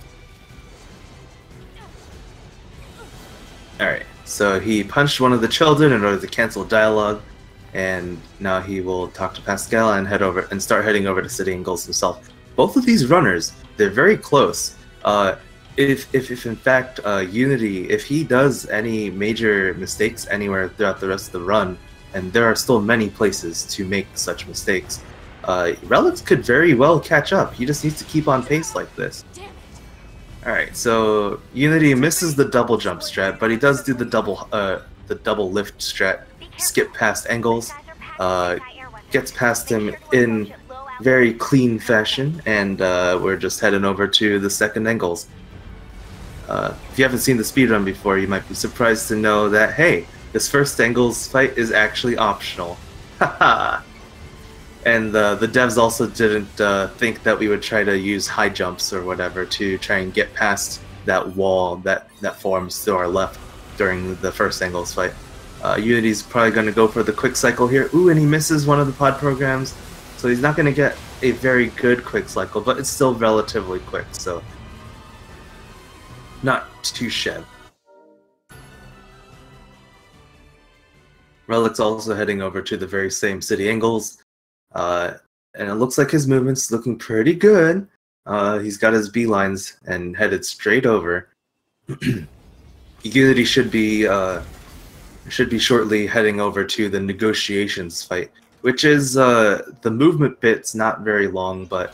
Speaker 1: Alright, so he punched one of the children in order to cancel dialogue, and now he will talk to Pascal and start heading over to City Angles himself. Both of these runners, they're very close. If in fact Unity, if he does any major mistakes anywhere throughout the rest of the run, and there are still many places to make such mistakes, Reliictz could very well catch up. He just needs to keep on pace like this. Alright, so Unity misses the double jump strat, but he does do the double lift strat, skip past angles, gets past him in very clean fashion, and we're just heading over to the second angles. If you haven't seen the speedrun before, you might be surprised to know that, hey, this first angles fight is actually optional. Haha! And the devs also didn't think that we would try to use high jumps or whatever to try and get past that wall that forms to our left during the first angles fight. Unity's probably going to go for the quick cycle here. Ooh, and he misses one of the pod programs, so he's not going to get a very good quick cycle, but it's still relatively quick, so not too shabby. Reliictz also heading over to the very same city angles, and it looks like his movement's looking pretty good. He's got his beelines and headed straight over. Unity should be shortly heading over to the negotiations fight, which is the movement bit's not very long, but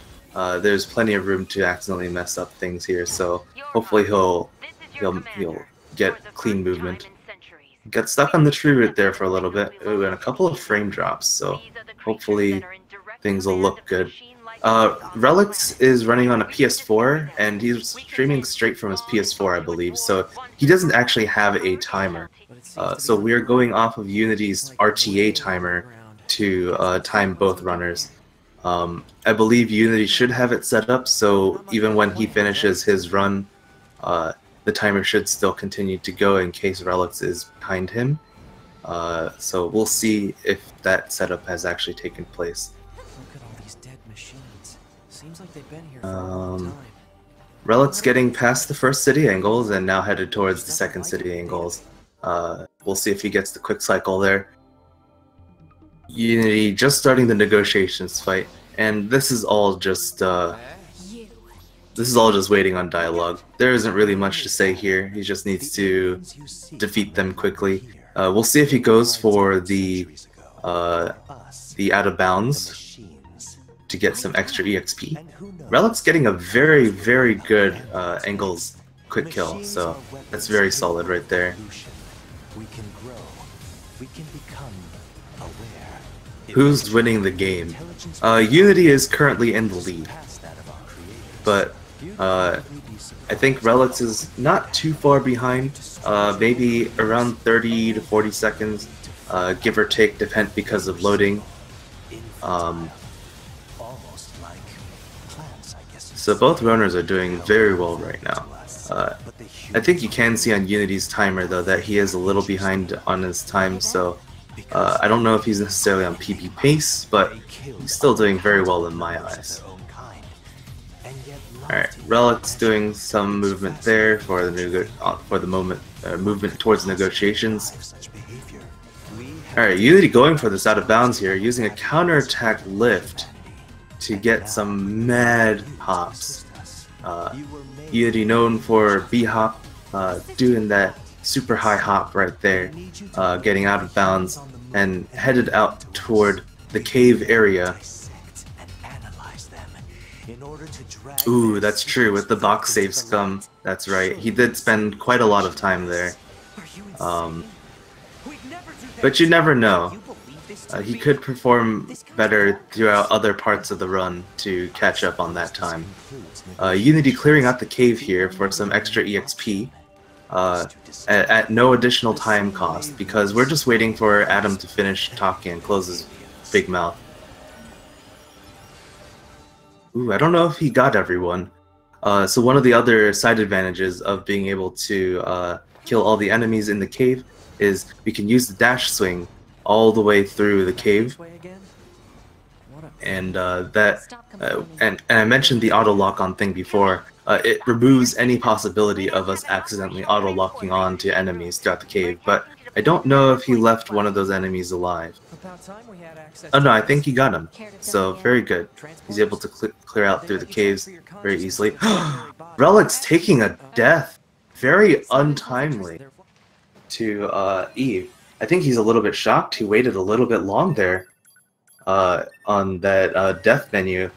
Speaker 1: there's plenty of room to accidentally mess up things here. So hopefully he'll get clean movement. Got stuck on the tree root there for a little bit, and a couple of frame drops. So hopefully things will look good. Reliictz is running on a PS4, and he's streaming straight from his PS4, I believe, so he doesn't actually have a timer. So we're going off of Unity's RTA timer to time both runners. I believe Unity should have it set up, so even when he finishes his run, the timer should still continue to go in case Reliictz is behind him. So we'll see if that setup has actually taken place.
Speaker 3: Seems like they've been here for a long time.
Speaker 1: Reliictz getting past the first city angles and now headed towards the second city angles. We'll see if he gets the quick cycle there. Unity just starting the negotiations fight, and this is all just waiting on dialogue. There isn't really much to say here. He just needs to defeat them quickly. We'll see if he goes for the out of bounds to get some extra EXP. Reliictz getting a very, very good angles quick kill, so that's very solid right there.
Speaker 4: We can grow. We can become aware.
Speaker 1: Who's winning the game? Unity is currently in the lead, but I think Reliictz is not too far behind, maybe around 30 to 40 seconds, give or take, depend because of loading. So both runners are doing very well right now. I think you can see on Unity's timer though that he is a little behind on his time, so I don't know if he's necessarily on PB pace, but he's still doing very well in my eyes. Alright, Reliictz doing some movement there for the movement towards negotiations. Alright, Unity going for this out of bounds here, using a counterattack lift to get some mad hops. Unity known for B-hop, doing that super high hop right there, getting out of bounds and headed out toward the cave area. Ooh, that's true, with the box save scum, that's right. He did spend quite a lot of time there. But you never know. He could perform better throughout other parts of the run to catch up on that time. Unity clearing out the cave here for some extra EXP at no additional time cost, because we're just waiting for Adam to finish talking and close his big mouth. Ooh, I don't know if he got everyone. So one of the other side advantages of being able to kill all the enemies in the cave is we can use the dash swing all the way through the cave, and and I mentioned the auto lock on thing before. It removes any possibility of us accidentally auto locking on to enemies throughout the cave, but I don't know if he left one of those enemies alive. Oh no, I think he got him, so very good. He's able to clear out through the caves very easily. Reliictz taking a death, very untimely, to Eve. I think he's a little bit shocked. He waited a little bit long there on that death menu.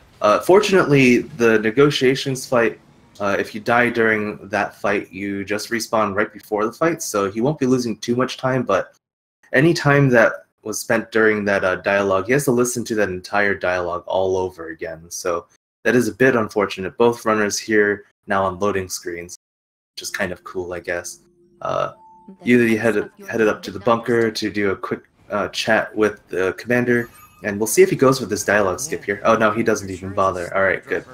Speaker 1: Fortunately, the negotiations fight, if you die during that fight, you just respawn right before the fight, so he won't be losing too much time, but any time that was spent during that dialogue. He has to listen to that entire dialogue all over again. So that is a bit unfortunate. Both runners here now on loading screens, which is kind of cool, I guess. Unity headed up to the bunker to do a quick chat with the commander, and we'll see if he goes with this dialogue skip here. Oh no, he doesn't even bother. All right, good.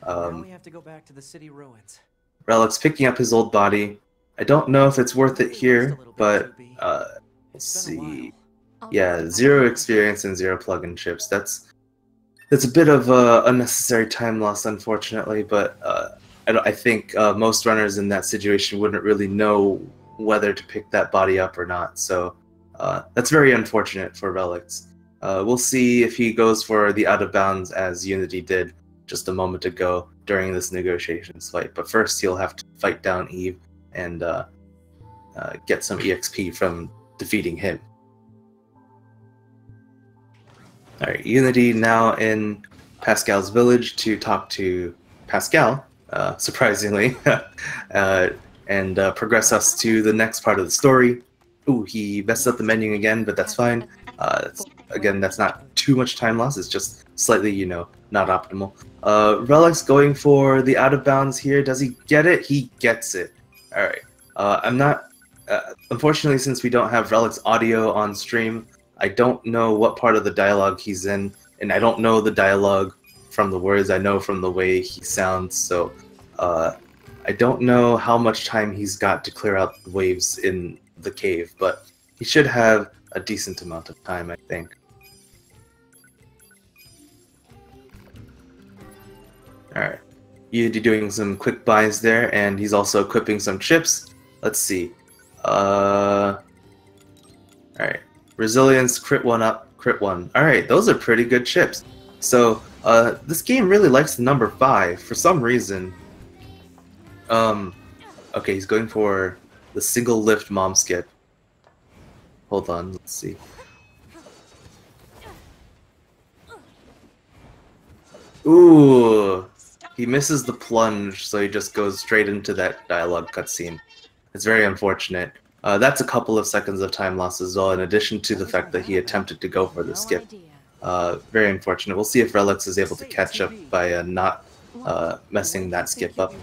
Speaker 3: Now we have to go back to the city ruins.
Speaker 1: Reliictz picking up his old body. I don't know if it's worth it here, but let's see. Yeah, 0 experience and 0 plug-in chips. That's a bit of unnecessary time loss, unfortunately. But I think most runners in that situation wouldn't really know whether to pick that body up or not. So that's very unfortunate for Reliictz. We'll see if he goes for the out of bounds as Unity did just a moment ago during this negotiations fight. But first, he'll have to fight down Eve and get some EXP from defeating him. Alright, Unity now in Pascal's village to talk to Pascal, surprisingly, and progress us to the next part of the story. Ooh, he messed up the menu again, but that's fine. Again, that's not too much time loss, it's just slightly, you know, not optimal. Reliictz going for the out of bounds here. Does he get it? He gets it. Alright. I'm not... unfortunately, since we don't have Reliictz audio on stream, I don't know what part of the dialogue he's in, and I don't know the dialogue from the words. I know from the way he sounds, so I don't know how much time he's got to clear out the waves in the cave, but he should have a decent amount of time, I think. Alright, Unity doing some quick buys there, and he's also equipping some chips. Let's see. Alright. Resilience, crit 1 up, crit 1. Alright, those are pretty good chips. So, this game really likes the number 5 for some reason. Okay, he's going for the single lift mom skip. Hold on, let's see. Ooh, he misses the plunge, so he just goes straight into that dialogue cutscene. It's very unfortunate. That's a couple of seconds of time loss as well, in addition to the fact that he attempted to go for the skip. Very unfortunate. We'll see if Reliictz is able to catch up by not messing that skip up.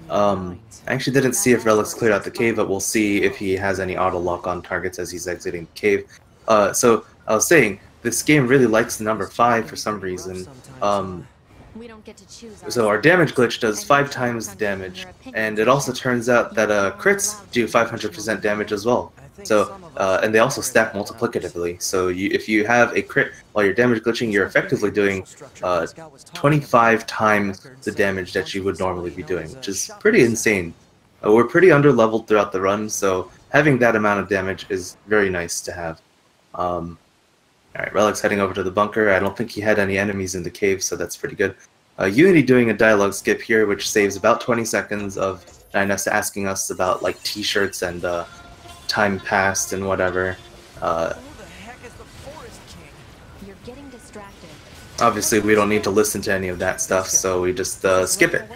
Speaker 1: I actually didn't see if Reliictz cleared out the cave, but we'll see if he has any auto-lock on targets as he's exiting the cave. So, I was saying, this game really likes the number 5 for some reason. So our damage glitch does 5 times the damage, and it also turns out that crits do 500% damage as well. So, and they also stack multiplicatively. So if you have a crit while you're damage glitching, you're effectively doing 25 times the damage that you would normally be doing, which is pretty insane. We're pretty underleveled throughout the run, so having that amount of damage is very nice to have. Alright, Reliictz heading over to the bunker. I don't think he had any enemies in the cave, so that's pretty good. Unity doing a dialogue skip here, which saves about 20 seconds of NieR asking us about like t-shirts and time passed and whatever.
Speaker 2: You're getting distracted.
Speaker 1: Obviously, we don't need to listen to any of that stuff, so we just skip it.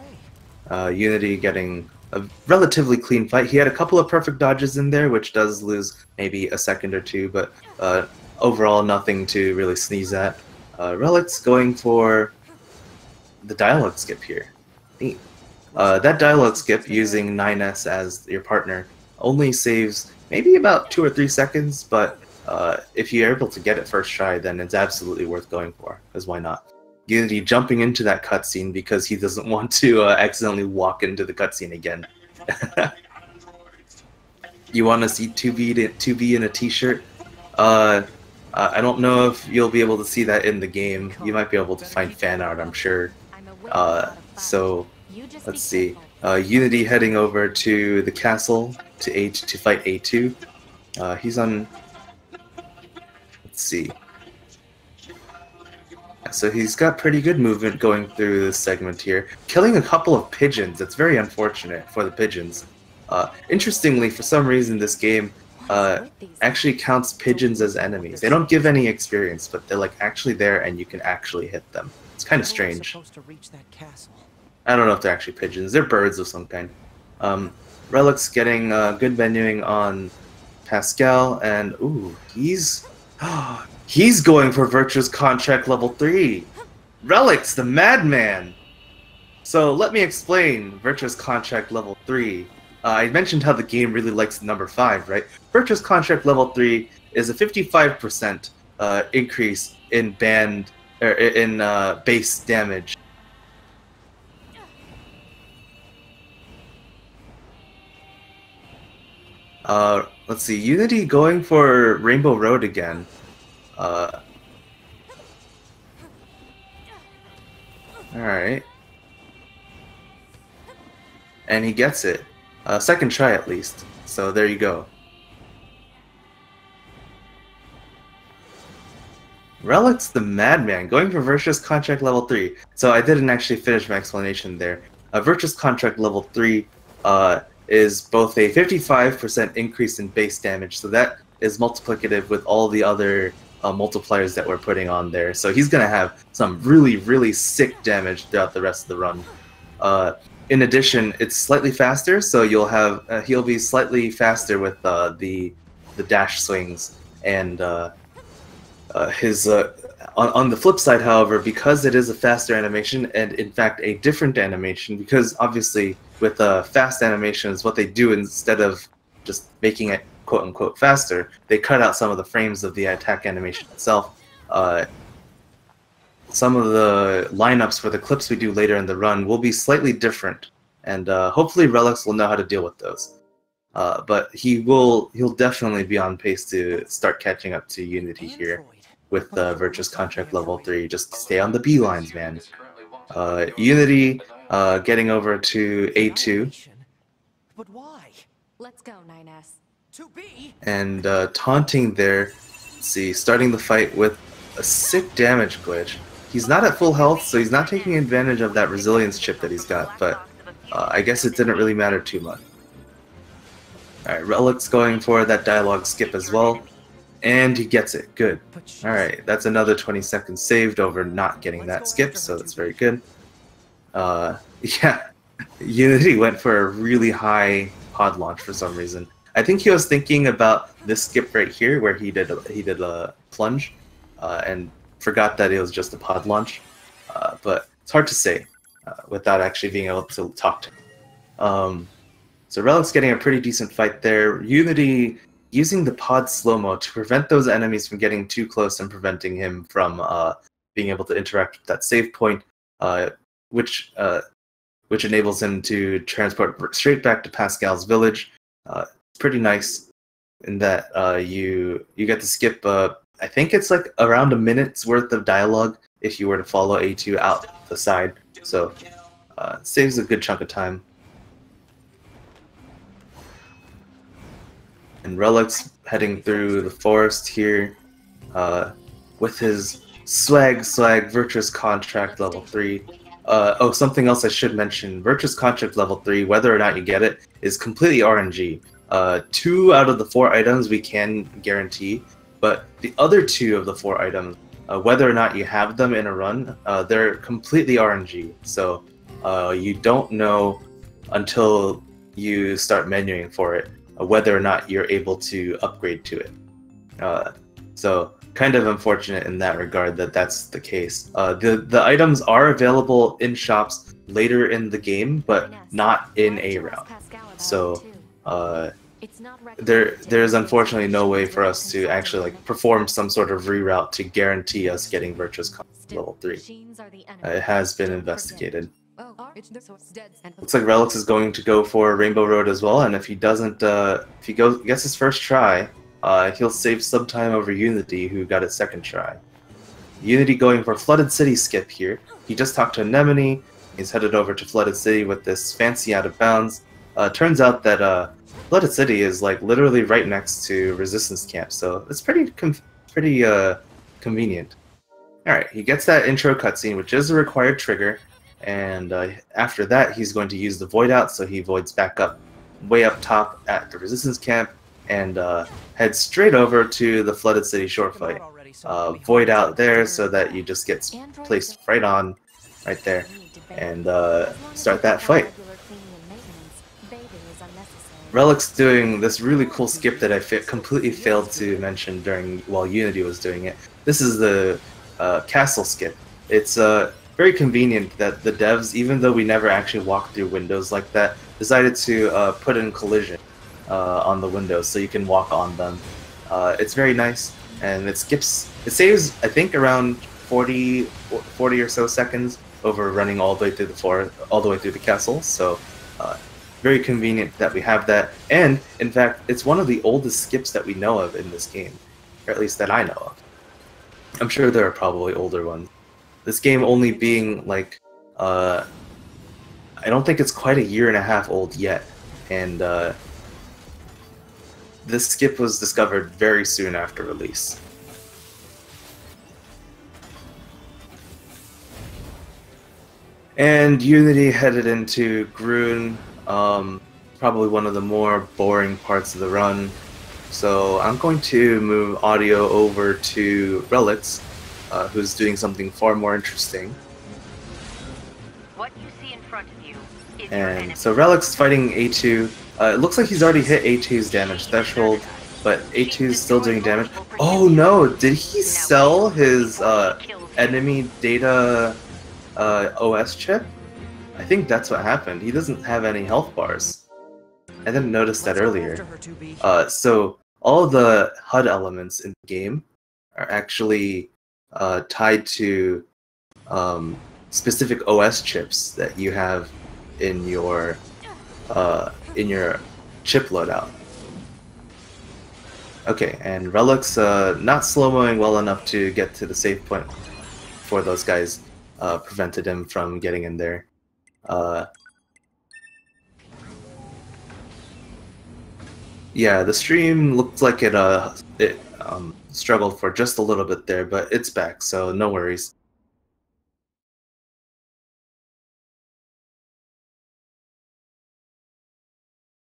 Speaker 1: Unity getting a relatively clean fight. He had a couple of perfect dodges in there, which does lose maybe a second or two, but overall, nothing to really sneeze at. Reliictz going for the dialogue skip here. Neat. That dialogue skip using 9S as your partner only saves maybe about 2 or 3 seconds, but if you're able to get it first try, then it's absolutely worth going for, because why not? Unity jumping into that cutscene because he doesn't want to accidentally walk into the cutscene again. You want to see 2B in a t-shirt? I don't know if you'll be able to see that in the game. You might be able to find fan art, I'm sure. So, let's see. Unity heading over to the castle to fight A2. He's on... Let's see. So he's got pretty good movement going through this segment here. Killing a couple of pigeons. It's very unfortunate for the pigeons. Interestingly, for some reason, this game actually counts pigeons as enemies. They don't give any experience, but they're like actually there and you can actually hit them. It's kind of strange. I don't know if they're actually pigeons. They're birds of some kind. Reliictz getting good menuing on Pascal, and ooh, he's He's going for Virtuous Contract level 3. Reliictz, the madman. So let me explain Virtuous Contract level 3. I mentioned how the game really likes the number 5, right? Virtuous Contract level 3 is a 55% increase in base damage. Let's see, Unity going for Rainbow Road again. Alright. And he gets it. Second try at least. So there you go. Reliictz the Madman, going for Virtuous Contract level 3. So I didn't actually finish my explanation there. Virtuous Contract level 3 is both a 55% increase in base damage, so that is multiplicative with all the other multipliers that we're putting on there. So he's going to have some really, really sick damage throughout the rest of the run. In addition, it's slightly faster, so you'll have he'll be slightly faster with the dash swings, and his on the flip side, however, because it is a faster animation and in fact a different animation, because obviously with fast animations, what they do instead of just making it quote unquote faster, they cut out some of the frames of the attack animation itself. Some of the lineups for the clips we do later in the run will be slightly different, and hopefully Reliictz will know how to deal with those. But he'll definitely be on pace to start catching up to Unity here with Virtuous Contract level 3. Just stay on the beelines, man. Unity getting over to A2.
Speaker 3: But why?
Speaker 2: Let's go, 9S.
Speaker 3: To be?
Speaker 1: And taunting there. Let's see, starting the fight with a sick damage glitch. He's not at full health, so he's not taking advantage of that resilience chip that he's got, but I guess it didn't really matter too much. Alright, Reliictz going for that dialogue skip as well, and he gets it. Good. Alright, that's another 20 seconds saved over not getting that skip, so that's very good. Yeah, Unity went for a really high pod launch for some reason. I think he was thinking about this skip right here where he did a plunge, and forgot that it was just a pod launch, but it's hard to say without actually being able to talk to him. So Reliictz getting a pretty decent fight there. Unity using the pod slow-mo to prevent those enemies from getting too close and preventing him from being able to interact with that save point, which enables him to transport straight back to Pascal's village. It's pretty nice in that you get to skip I think it's like around a minute's worth of dialogue if you were to follow A2 out the side, so it saves a good chunk of time. And Reliictz heading through the forest here with his swag Virtuous Contract level 3. Oh, something else I should mention, Virtuous Contract level 3, whether or not you get it, is completely RNG. 2 out of the 4 items we can guarantee, but the other 2 of the 4 items, whether or not you have them in a run, they're completely RNG. So you don't know until you start menuing for it whether or not you're able to upgrade to it. So kind of unfortunate in that regard that that's the case. The items are available in shops later in the game, but not in a round. So there's unfortunately no way for us to actually like perform some sort of reroute to guarantee us getting Virtuous Contract level 3. It has been investigated. Looks like Reliictz is going to go for Rainbow Road as well, and if he doesn't, if he gets his first try, he'll save some time over Unity, who got his second try. Unity going for Flooded City skip here. He just talked to Anemone. He's headed over to Flooded City with this fancy out of bounds. Turns out that Flooded City is like literally right next to Resistance Camp, so it's pretty convenient. Alright, he gets that intro cutscene, which is a required trigger, and after that he's going to use the Void Out, so he voids back up, way up top at the Resistance Camp, and heads straight over to the Flooded City shore fight. Void Out there so that you just get placed right on, right there, and start that fight. Reliictz doing this really cool skip that I completely failed to mention while Unity was doing it. This is the castle skip. It's very convenient that the devs, even though we never actually walked through windows like that, decided to put in collision on the windows so you can walk on them. It's very nice, and it saves, I think, around 40 or so seconds over running all the way through the castle. So very convenient that we have that, and in fact, it's one of the oldest skips that we know of in this game, or at least that I know of. I'm sure there are probably older ones. This game only being like, I don't think it's quite a year and a half old yet, and this skip was discovered very soon after release. And Unity headed into Grun, probably one of the more boring parts of the run. So I'm going to move audio over to Reliictz, who's doing something far more interesting.
Speaker 5: What you see in front of you is
Speaker 1: And so Reliictz is fighting A2. It looks like he's already hit A2's damage threshold, but A2 is still doing damage. Oh no, did he sell his enemy data OS chip? I think that's what happened. He doesn't have any health bars. I didn't notice that earlier. So all the HUD elements in the game are actually tied to specific OS chips that you have in your chip loadout. Okay, and Reliictz not slow-moing well enough to get to the save point before those guys prevented him from getting in there. Yeah, the stream looked like it struggled for just a little bit there, but it's back, so no worries.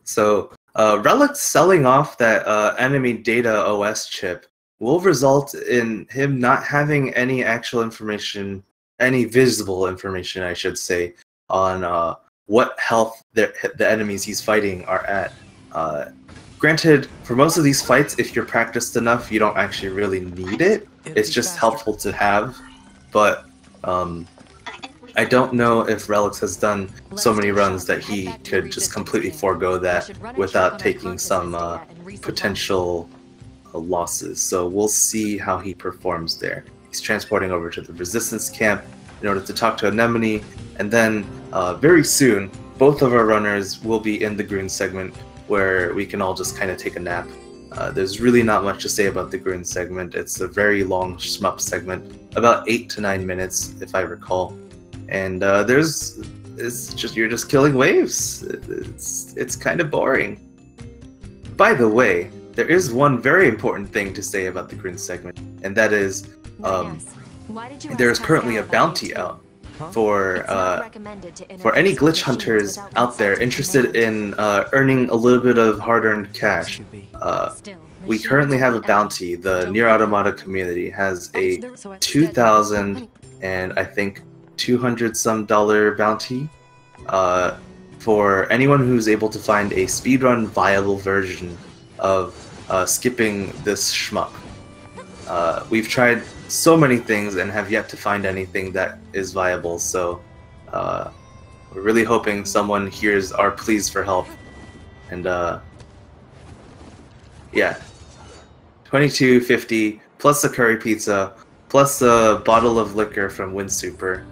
Speaker 1: So, Reliictz selling off that enemy data OS chip will result in him not having any actual information, any visible information, I should say, on what health the enemies he's fighting are at. Granted, for most of these fights, if you're practiced enough, you don't actually really need it. It's just helpful to have, but I don't know if Reliictz has done so many runs that he could just completely forego that without taking some potential losses. So we'll see how he performs there. He's transporting over to the Resistance camp in order to talk to Anemone, and then very soon, both of our runners will be in the Grun segment, where we can all just kind of take a nap. There's really not much to say about the Grun segment. It's a very long shmup segment, about 8 to 9 minutes, if I recall. And you're just killing waves. It's kind of boring. By the way, there is one very important thing to say about the Grun segment, and that is there is currently a bounty out for any glitch hunters out there interested in earning a little bit of hard-earned cash. We currently have a bounty. The NieR Automata community has a 2,000 and I think $200 some bounty for anyone who's able to find a speedrun viable version of skipping this shmup. We've tried so many things and have yet to find anything that is viable, so we're really hoping someone hears our pleas for help. And yeah, $22.50 plus a curry pizza plus a bottle of liquor from Windsuper.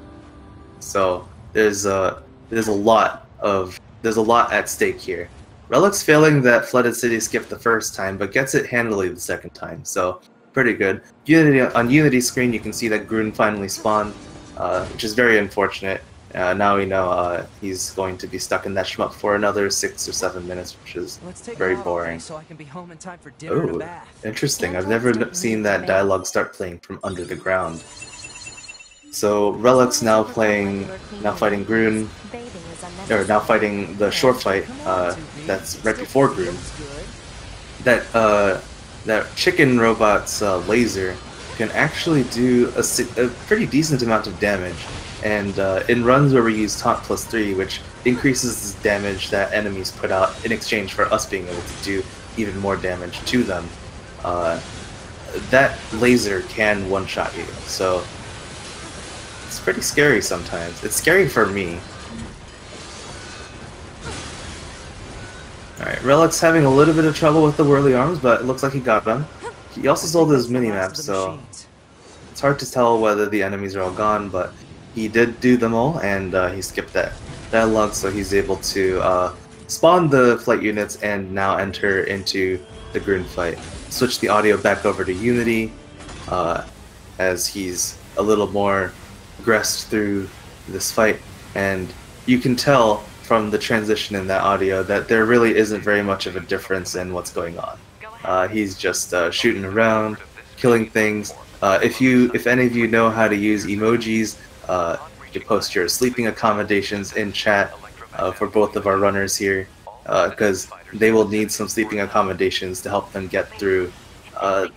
Speaker 1: So there's a lot at stake here. Reliictz failing that Flooded City skip the first time, but gets it handily the second time, so pretty good. On Unity's screen, you can see that Grun finally spawned, which is very unfortunate. Now we know he's going to be stuck in that shmup for another 6 or 7 minutes, which is very boring.
Speaker 3: So I can be home in time for dinner and a
Speaker 1: Oh,
Speaker 3: bath.
Speaker 1: interesting. I've never seen that dialogue start playing from under the ground. So Reliictz now fighting Grun, or now fighting the short fight that's right before Grun. That chicken robot's laser can actually do a pretty decent amount of damage, And in runs where we use taunt +3, which increases the damage that enemies put out in exchange for us being able to do even more damage to them, that laser can one-shot you. So it's pretty scary sometimes. It's scary for me. Alright, Reliictz having a little bit of trouble with the whirly arms, but it looks like he got them. He also sold his minimap, so it's hard to tell whether the enemies are all gone, but he did do them all, and he skipped that dialogue, so he's able to spawn the flight units and now enter into the Grun fight. Switch the audio back over to Unity, as he's a little more progressed through this fight, and you can tell from the transition in that audio that there really isn't very much of a difference in what's going on. He's just shooting around, killing things. If any of you know how to use emojis, you can post your sleeping accommodations in chat for both of our runners here, because they will need some sleeping accommodations to help them get through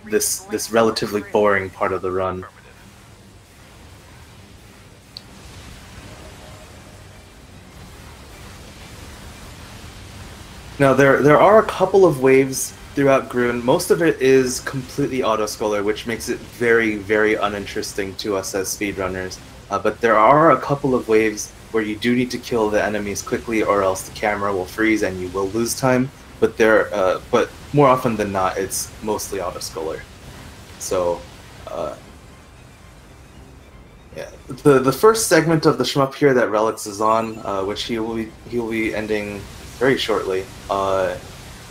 Speaker 1: this relatively boring part of the run. Now there are a couple of waves throughout Grun. Most of it is completely auto-scroller, which makes it very, very uninteresting to us as speedrunners. But there are a couple of waves where you do need to kill the enemies quickly, or else the camera will freeze and you will lose time. But but more often than not, it's mostly auto-scroller. So, yeah, the first segment of the shmup here that Reliictz is on, which he will be ending very shortly.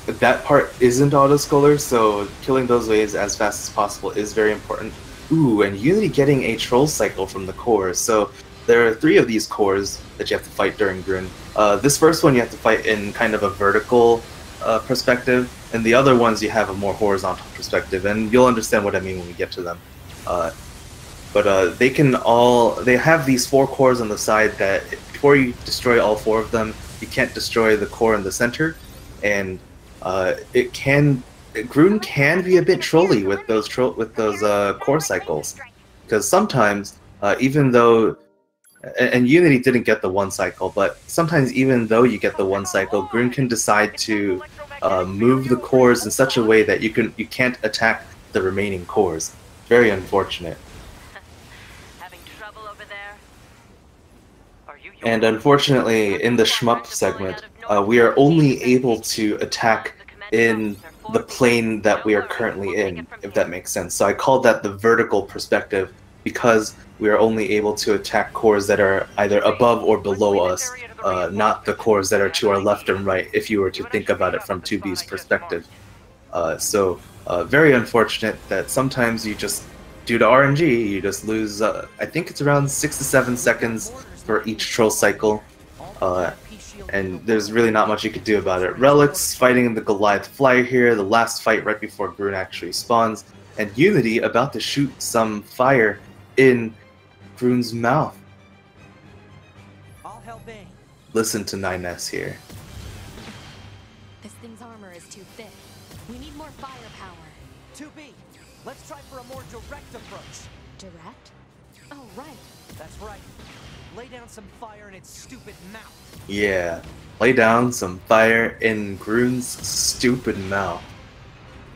Speaker 1: That part isn't auto-scroller, so killing those waves as fast as possible is very important. Ooh, and Unity getting a troll cycle from the cores. So there are 3 of these cores that you have to fight during Grun. This first one you have to fight in kind of a vertical perspective, and the other ones you have a more horizontal perspective, and you'll understand what I mean when we get to them. But they have these 4 cores on the side that before you destroy all 4 of them, you can't destroy the core in the center, and Grun can be a bit trolly with those core cycles, because sometimes even though, and Unity didn't get the 1 cycle, but sometimes even though you get the 1 cycle, Grun can decide to move the cores in such a way that you can't attack the remaining cores. Very unfortunate.
Speaker 5: Having trouble over there?
Speaker 1: And unfortunately, in the shmup segment, we are only able to attack in the plane that we are currently in, if that makes sense. So I called that the vertical perspective because we are only able to attack cores that are either above or below us, not the cores that are to our left and right, if you were to think about it from 2B's perspective. So very unfortunate that sometimes you just, due to RNG, you just lose, I think it's around 6 to 7 seconds for each troll cycle. And there's really not much you could do about it. Reliictz fighting the Goliath Flyer here, the last fight right before Grun actually spawns, and Unity about to shoot some fire in Grun's mouth.
Speaker 3: I'll help aim.
Speaker 1: Listen to 9S here.
Speaker 2: This thing's armor is too thick. We need more firepower.
Speaker 3: 2B, let's try for a more direct approach.
Speaker 2: Direct? Oh, right.
Speaker 3: That's right. Lay down some fire in its stupid mouth.
Speaker 1: Yeah, lay down some fire in Grun's stupid mouth.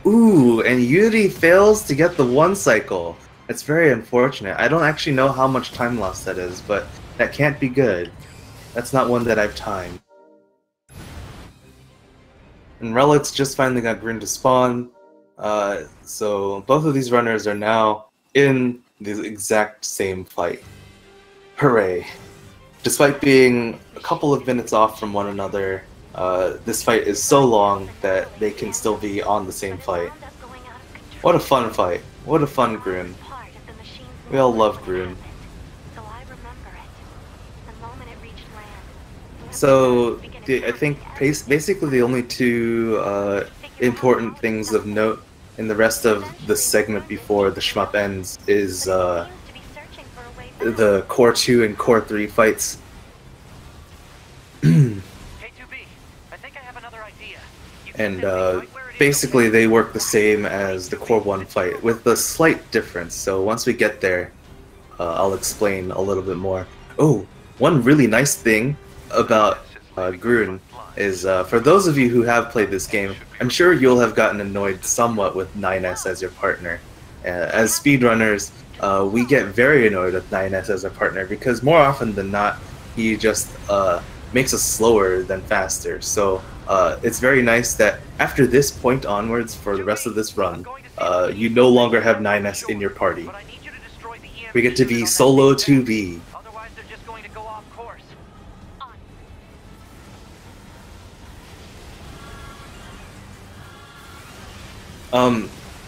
Speaker 1: Ooh, and Unity fails to get the 1 cycle. It's very unfortunate. I don't actually know how much time loss that is, but that can't be good. That's not one that I've timed. And Reliictz just finally got Grun to spawn, so both of these runners are now in the exact same fight. Hooray. Despite being a couple of minutes off from one another, this fight is so long that they can still be on the same fight. What a fun fight. What a fun Grun. We all love Grun. So, I think basically the only 2 important things of note in the rest of the segment before the shmup ends is the Core 2 and Core 3 fights.
Speaker 5: Hey 2B, I think I have another idea.
Speaker 1: And basically they work the same as the Core 1 fight, with a slight difference. So once we get there, I'll explain a little bit more. Oh, one really nice thing about Grun is for those of you who have played this game, I'm sure you'll have gotten annoyed somewhat with 9S as your partner. As speedrunners, we get very annoyed with 9S as a partner because more often than not, he just makes us slower than faster. So it's very nice that after this point onwards for the rest of this run, you no longer have 9S in your party. We get to be solo 2B.
Speaker 5: Otherwise, they're just going to go off course.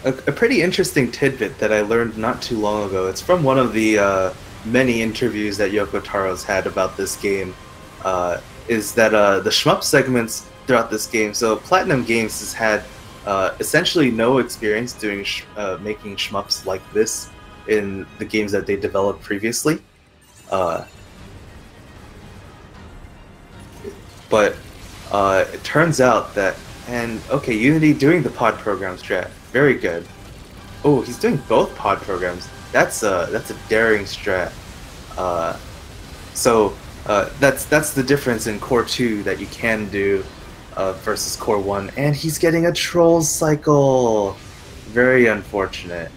Speaker 1: A pretty interesting tidbit that I learned not too long ago. It's from one of the many interviews that Yoko Taro's had about this game. Is that the shmup segments throughout this game? So Platinum Games has had essentially no experience doing making shmups like this in the games that they developed previously. But it turns out that, and okay, Unity doing the pod program strat, very good. Oh, he's doing both pod programs. That's a daring strat. So that's the difference in Core 2 that you can do versus Core 1, and he's getting a troll cycle. Very unfortunate.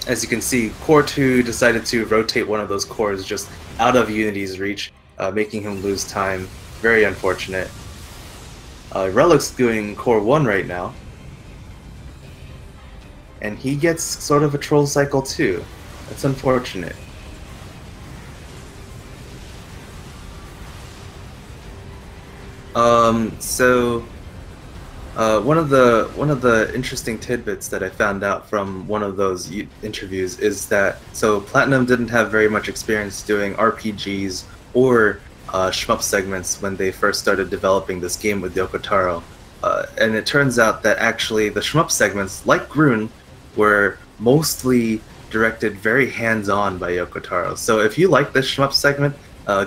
Speaker 1: As you can see, Core 2 decided to rotate one of those cores just out of Unity's reach, making him lose time. Very unfortunate. Reliictz doing Core 1 right now, and he gets sort of a troll cycle too. That's unfortunate. One of the interesting tidbits that I found out from one of those interviews is that Platinum didn't have very much experience doing RPGs or shmup segments when they first started developing this game with Yoko Taro, and it turns out that actually the shmup segments, like Grun, were mostly directed very hands-on by Yoko Taro. So if you like this shmup segment,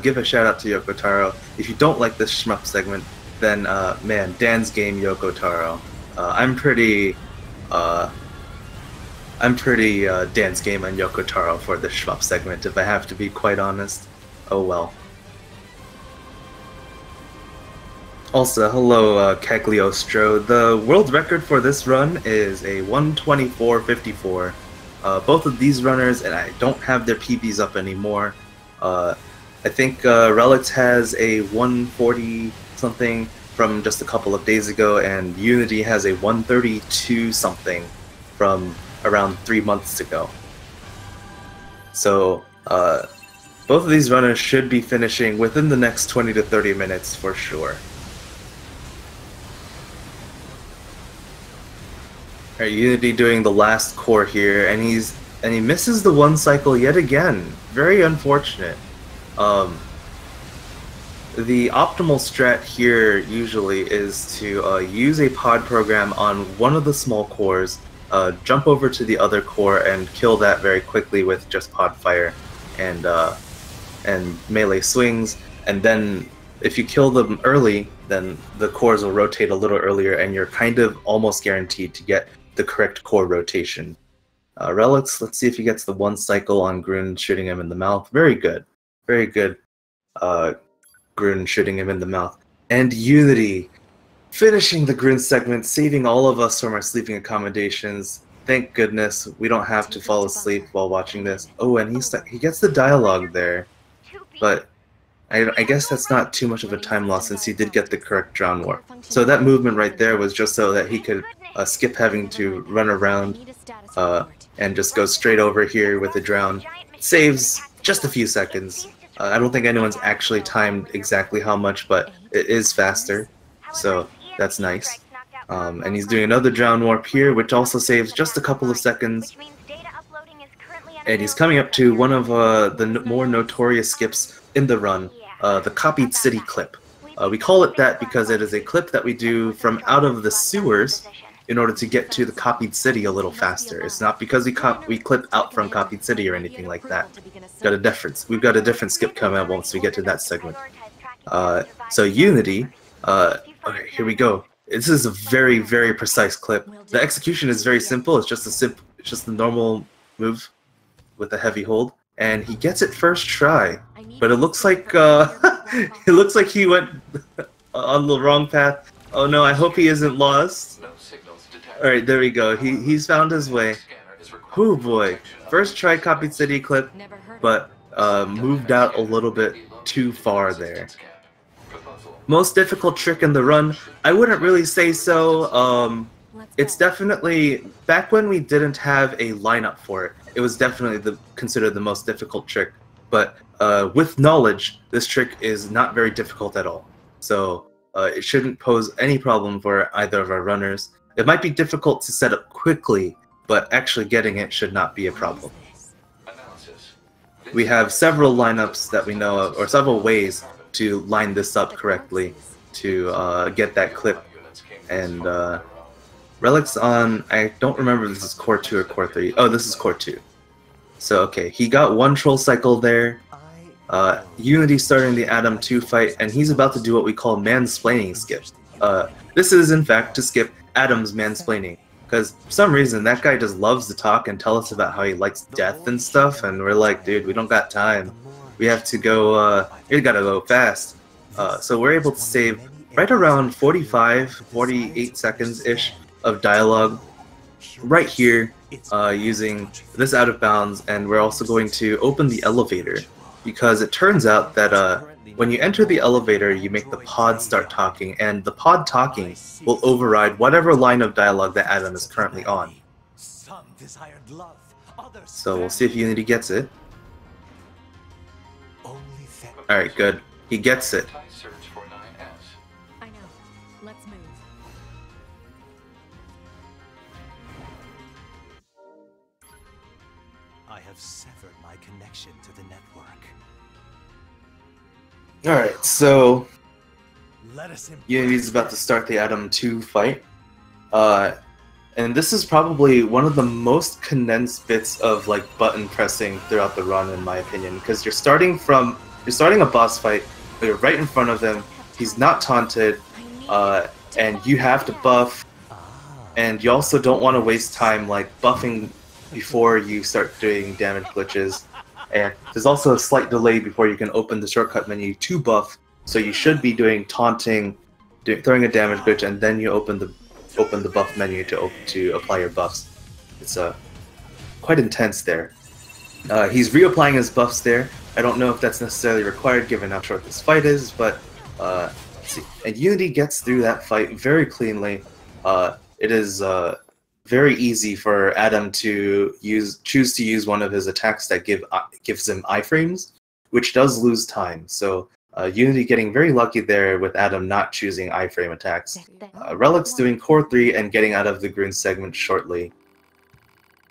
Speaker 1: give a shout out to Yoko Taro. If you don't like this shmup segment, then man, Dan's game Yoko Taro. I'm pretty Dan's game on Yoko Taro for the shmup segment, if I have to be quite honest. Oh well. Also, hello Cagliostro. The world record for this run is a 124.54. Both of these runners, and I don't have their PBs up anymore. I think Reliictz has a 140 something from just a couple of days ago, and Unity has a 132 something from around 3 months ago. So both of these runners should be finishing within the next 20 to 30 minutes for sure. Alright, Unity doing the last core here, and he misses the one cycle yet again. Very unfortunate. The optimal strat here usually is to use a pod program on one of the small cores, jump over to the other core and kill that very quickly with just pod fire and melee swings, and then if you kill them early, then the cores will rotate a little earlier and you're kind of almost guaranteed to get the correct core rotation. Reliictz, let's see if he gets the one cycle on Grun shooting him in the mouth. Very good. Very good. Grun shooting him in the mouth. And Unity finishing the Grun segment, saving all of us from our sleeping accommodations. Thank goodness we don't have to fall asleep while watching this. Oh, and he gets the dialogue there. But I guess that's not too much of a time loss since he did get the correct drown warp. So that movement right there was just so that he could skip having to run around and just go straight over here with the drown. Saves just a few seconds. I don't think anyone's actually timed exactly how much, but it is faster, so that's nice. And he's doing another drown warp here, which also saves just a couple of seconds. And he's coming up to one of the more notorious skips in the run, the copied city clip. We call it that because it is a clip that we do from out of the sewers in order to get to the copied city a little faster. It's not because we clip out from copied city or anything like that. We've got a different skip coming up once we get to that segment. So Unity, okay, here we go. This is a very, very precise clip. The execution is very simple. It's just a normal move with a heavy hold. and he gets it first try. But it looks like it looks like he went on the wrong path. Oh no, I hope he isn't lost. Alright, there we go. He's found his way. Oh boy. First try copied city clip, but moved out a little bit too far there. Most difficult trick in the run? I wouldn't really say so. It's definitely, back when we didn't have a lineup for it, it was definitely considered the most difficult trick. But with knowledge, this trick is not very difficult at all. So it shouldn't pose any problem for either of our runners. It might be difficult to set up quickly, but actually getting it should not be a problem. We have several lineups that we know of, or several ways to line this up correctly to get that clip. And Reliictz on, I don't remember if this is core 2 or core 3. Oh, this is core 2. So okay, he got one troll cycle there. Unity starting the Adam 2 fight, and he's about to do what we call mansplaining skip. This is in fact to skip Adam's mansplaining, because for some reason that guy just loves to talk and tell us about how he likes death and stuff, and we're like, dude, we don't got time. We have to go, we gotta go fast. So we're able to save right around 48 seconds-ish of dialogue right here using this out of bounds, and we're also going to open the elevator, because it turns out that when you enter the elevator, you make the pod start talking, and the pod talking will override whatever line of dialogue that Adam is currently on. So we'll see if Unity gets it. Alright, good. He gets it.
Speaker 2: I know. Let's move.
Speaker 4: I have severed my connection to the network.
Speaker 1: Alright, so Unity's about to start the Adam 2 fight. And this is probably one of the most condensed bits of like button pressing throughout the run, in my opinion, because you're starting a boss fight, but you're right in front of him, he's not taunted, and you have to buff, and you also don't want to waste time like buffing before you start doing damage glitches. And there's also a slight delay before you can open the shortcut menu to buff, so you should be doing taunting, throwing a damage glitch, and then you open the buff menu to apply your buffs. It's quite intense there. He's reapplying his buffs there. I don't know if that's necessarily required given how short this fight is, but let's see. And Unity gets through that fight very cleanly. It is very easy for Adam to choose to use one of his attacks that gives him iframes, which does lose time. So Unity getting very lucky there with Adam not choosing iframe attacks. Reliictz doing core 3 and getting out of the green segment shortly.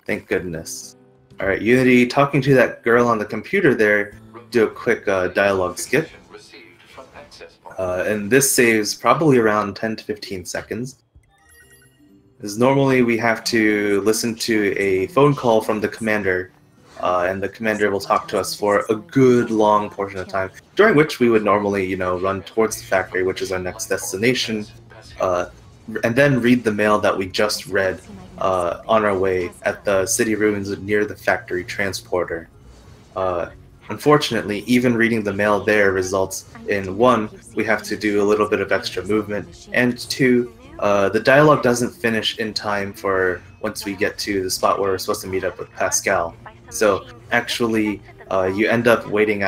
Speaker 1: Thank goodness. Alright, Unity talking to that girl on the computer there, do a quick dialogue skip. And this saves probably around 10 to 15 seconds. Because normally we have to listen to a phone call from the commander, and the commander will talk to us for a good long portion of time, during which we would normally, you know, run towards the factory, which is our next destination, and then read the mail that we just read on our way at the city ruins near the factory transporter. Unfortunately, even reading the mail there results in 1, we have to do a little bit of extra movement, and 2, the dialogue doesn't finish in time for once we get to the spot where we're supposed to meet up with Pascal. So actually, you end up waiting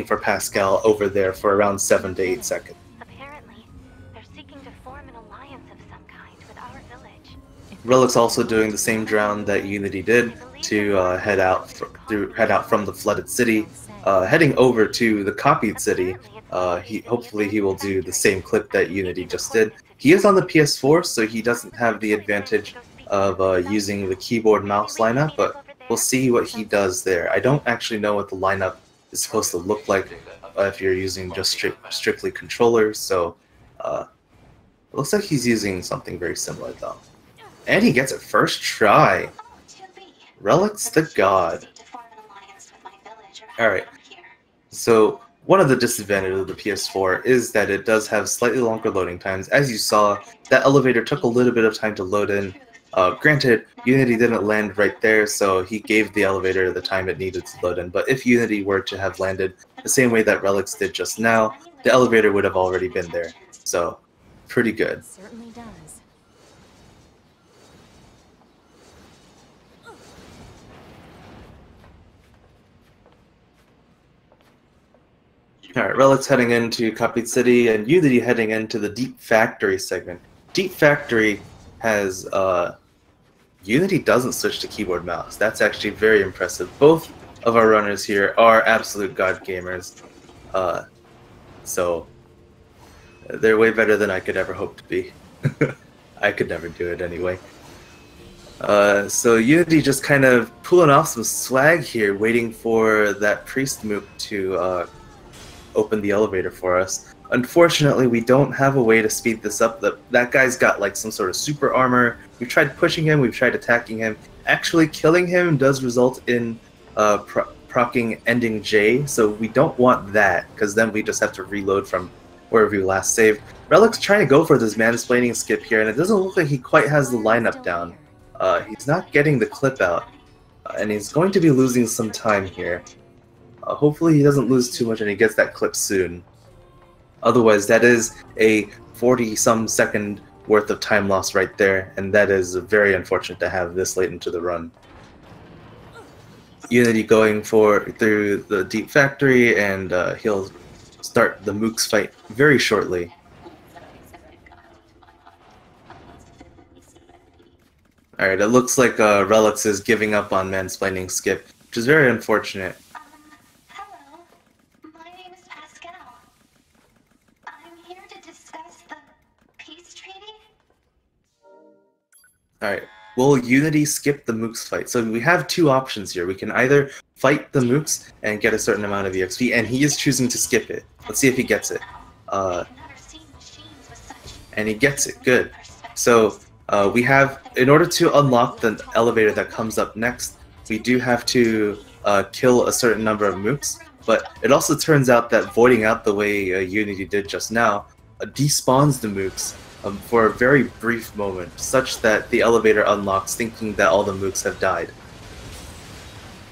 Speaker 1: for Pascal over there for around 7 to 8 seconds.
Speaker 6: Apparently, they're seeking to form an alliance of some kind with our village.
Speaker 1: Reliictz also doing the same drown that Unity did to head out from the flooded city, heading over to the copied city. Hopefully he will do the same clip that Unity just did. He is on the PS4, so he doesn't have the advantage of using the keyboard mouse lineup, but we'll see what he does there. I don't actually know what the lineup is supposed to look like if you're using just strictly controllers, so it looks like he's using something very similar though. And he gets it first try. Reliictz the God. Alright, so one of the disadvantages of the PS4 is that it does have slightly longer loading times. As you saw, that elevator took a little bit of time to load in, Granted, Unity didn't land right there, so he gave the elevator the time it needed to load in, but if Unity were to have landed the same way that Reliictz did just now, the elevator would have already been there. So, pretty good.
Speaker 2: Certainly does.
Speaker 1: Alright, Relics heading into Copied City, and Unity heading into the Deep Factory segment. Deep Factory has, Unity doesn't switch to keyboard mouse. That's actually very impressive. Both of our runners here are absolute god gamers. So, they're way better than I could ever hope to be. I could never do it anyway. So Unity just kind of pulling off some swag here, waiting for that priest mook to open the elevator for us. Unfortunately, we don't have a way to speed this up. That guy's got like some sort of super armor. We've tried pushing him, we've tried attacking him. Actually killing him does result in proccing ending J, so we don't want that, because then we just have to reload from wherever we last saved. Relic's trying to go for this mansplaining skip here, and it doesn't look like he quite has the lineup down. He's not getting the clip out, and he's going to be losing some time here. Hopefully he doesn't lose too much and he gets that clip soon. Otherwise, that is a 40-some second worth of time loss right there, and that is very unfortunate to have this late into the run. Unity going through the Deep Factory, and he'll start the Mooks fight very shortly. Alright, it looks like Reliictz is giving up on mansplaining skip, which is very unfortunate.
Speaker 6: Hello. My name is Pascal. I'm here to discuss the peace treaty.
Speaker 1: Alright, will Unity skip the Mooks fight? So we have two options here. We can either fight the Mooks and get a certain amount of EXP, and he is choosing to skip it. Let's see if he gets it. And he gets it, good. So we have, in order to unlock the elevator that comes up next, we do have to kill a certain number of Mooks, but it also turns out that voiding out the way Unity did just now despawns the Mooks for a very brief moment, such that the elevator unlocks thinking that all the Mooks have died.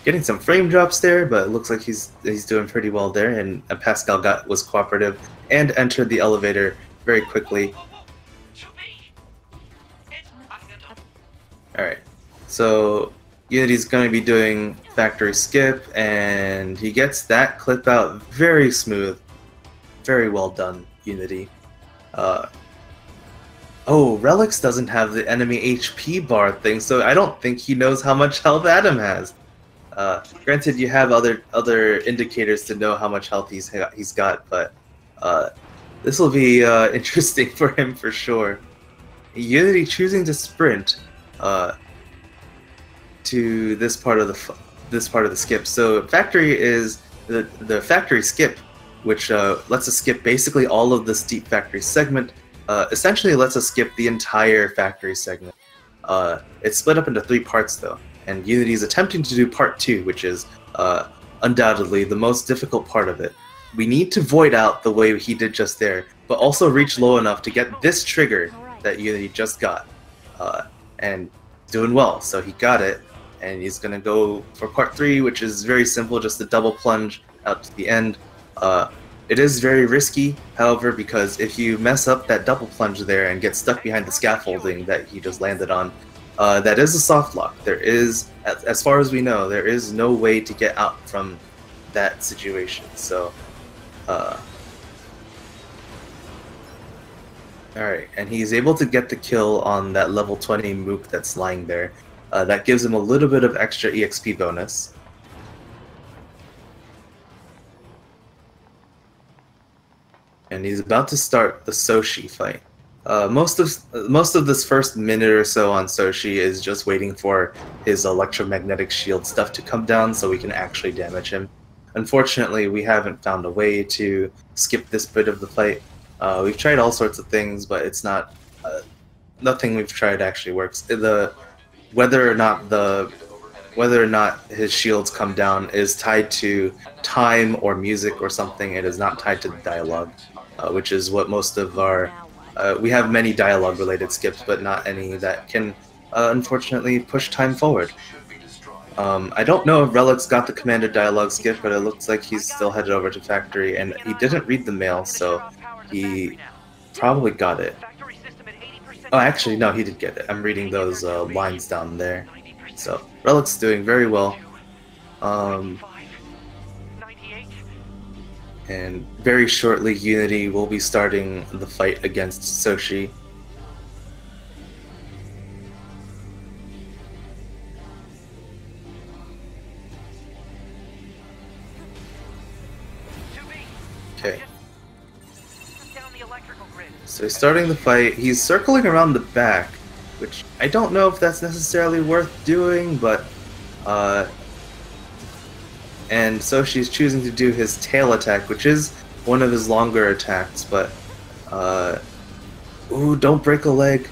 Speaker 1: Getting some frame drops there, but it looks like he's doing pretty well there, and Pascal was cooperative and entered the elevator very quickly. Alright, so Unity's going to be doing factory skip, and he gets that clip out very smooth. Very well done, Unity. Oh, Reliictz doesn't have the enemy HP bar thing, so I don't think he knows how much health Adam has. Granted, you have other indicators to know how much health he's got, but this will be interesting for him for sure. Unity choosing to sprint to this part of the skip. So factory is the factory skip, which lets us skip basically all of this Deep Factory segment. Essentially lets us skip the entire factory segment. It's split up into 3 parts though, and Unity is attempting to do part 2, which is undoubtedly the most difficult part of it. We need to void out the way he did just there, but also reach low enough to get this trigger that Unity just got. And doing well, so he got it, and he's gonna go for part 3, which is very simple, just a double plunge out to the end. It is very risky, however, because if you mess up that double plunge there and get stuck behind the scaffolding that he just landed on, that is a soft lock. There is, as far as we know, there is no way to get out from that situation. So, alright, and he's able to get the kill on that level 20 Mook that's lying there. That gives him a little bit of extra EXP bonus. And he's about to start the Soshi fight. Most of this first minute or so on Soshi is just waiting for his electromagnetic shield stuff to come down so we can actually damage him. Unfortunately, we haven't found a way to skip this bit of the fight. We've tried all sorts of things, but it's not nothing we've tried actually works. Whether or not his shields come down is tied to time or music or something. It is not tied to the dialogue, which is what most of our we have many dialogue related skips, but not any that can unfortunately pushed time forward. I don't know if Reliictz got the Commander Dialogue skip, but it looks like he's still headed over to Factory, and he didn't read the mail, so he probably got it. Oh, actually, no, he did get it. I'm reading those lines down there. So, Reliictz doing very well. And very shortly, Unity will be starting the fight against Soshi. Okay. So he's starting the fight. He's circling around the back, which I don't know if that's necessarily worth doing, but and so she's choosing to do his tail attack, which is one of his longer attacks, but ooh, don't break a leg.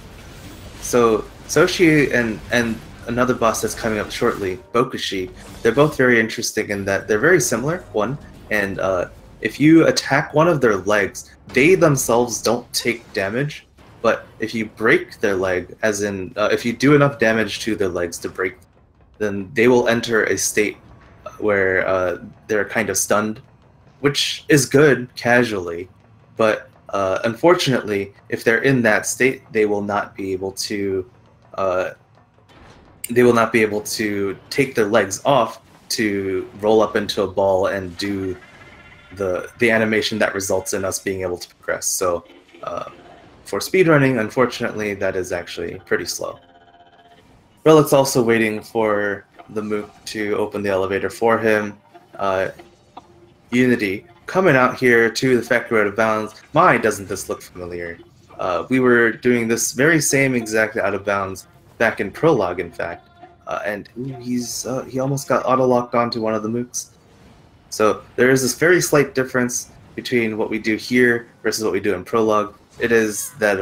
Speaker 1: So Soshi and another boss that's coming up shortly, Bokushi, they're both very interesting in that they're very similar, one, and if you attack one of their legs, they themselves don't take damage, but if you break their leg, as in if you do enough damage to their legs to break, then they will enter a state where they're kind of stunned, which is good casually, but unfortunately, if they're in that state, they will not be able to take their legs off to roll up into a ball and do the animation that results in us being able to progress. So for speedrunning, unfortunately, that is actually pretty slow. Reliictz also waiting for the Mook to open the elevator for him. Unity coming out here to the factory out of bounds. My, doesn't this look familiar? We were doing this very same exact out of bounds back in Prologue, in fact. And ooh, he almost got auto-locked onto one of the Mooks. So there is this very slight difference between what we do here versus what we do in Prologue. It is that,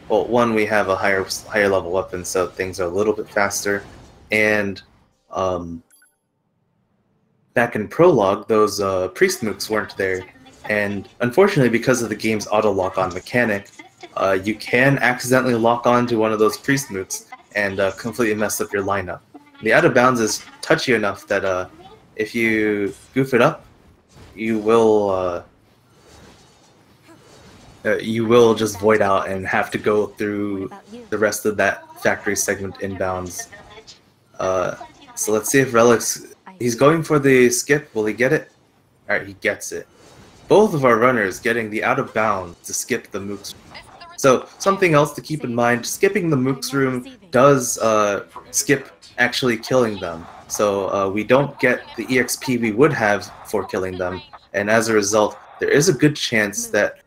Speaker 1: well, one, we have a higher level weapon, so things are a little bit faster. And back in Prologue, those Priest Mooks weren't there. And unfortunately, because of the game's auto-lock-on mechanic, you can accidentally lock on to one of those Priest Mooks and completely mess up your lineup. The out of bounds is touchy enough that if you goof it up, you will just void out and have to go through the rest of that factory segment inbounds. So let's see if Reliictz, he's going for the skip. Will he get it? Alright, he gets it. Both of our runners getting the out of bounds to skip the Mooks. So something else to keep in mind, skipping the Mooks room does skip actually killing them. So we don't get the EXP we would have for killing them, and as a result, there is a good chance that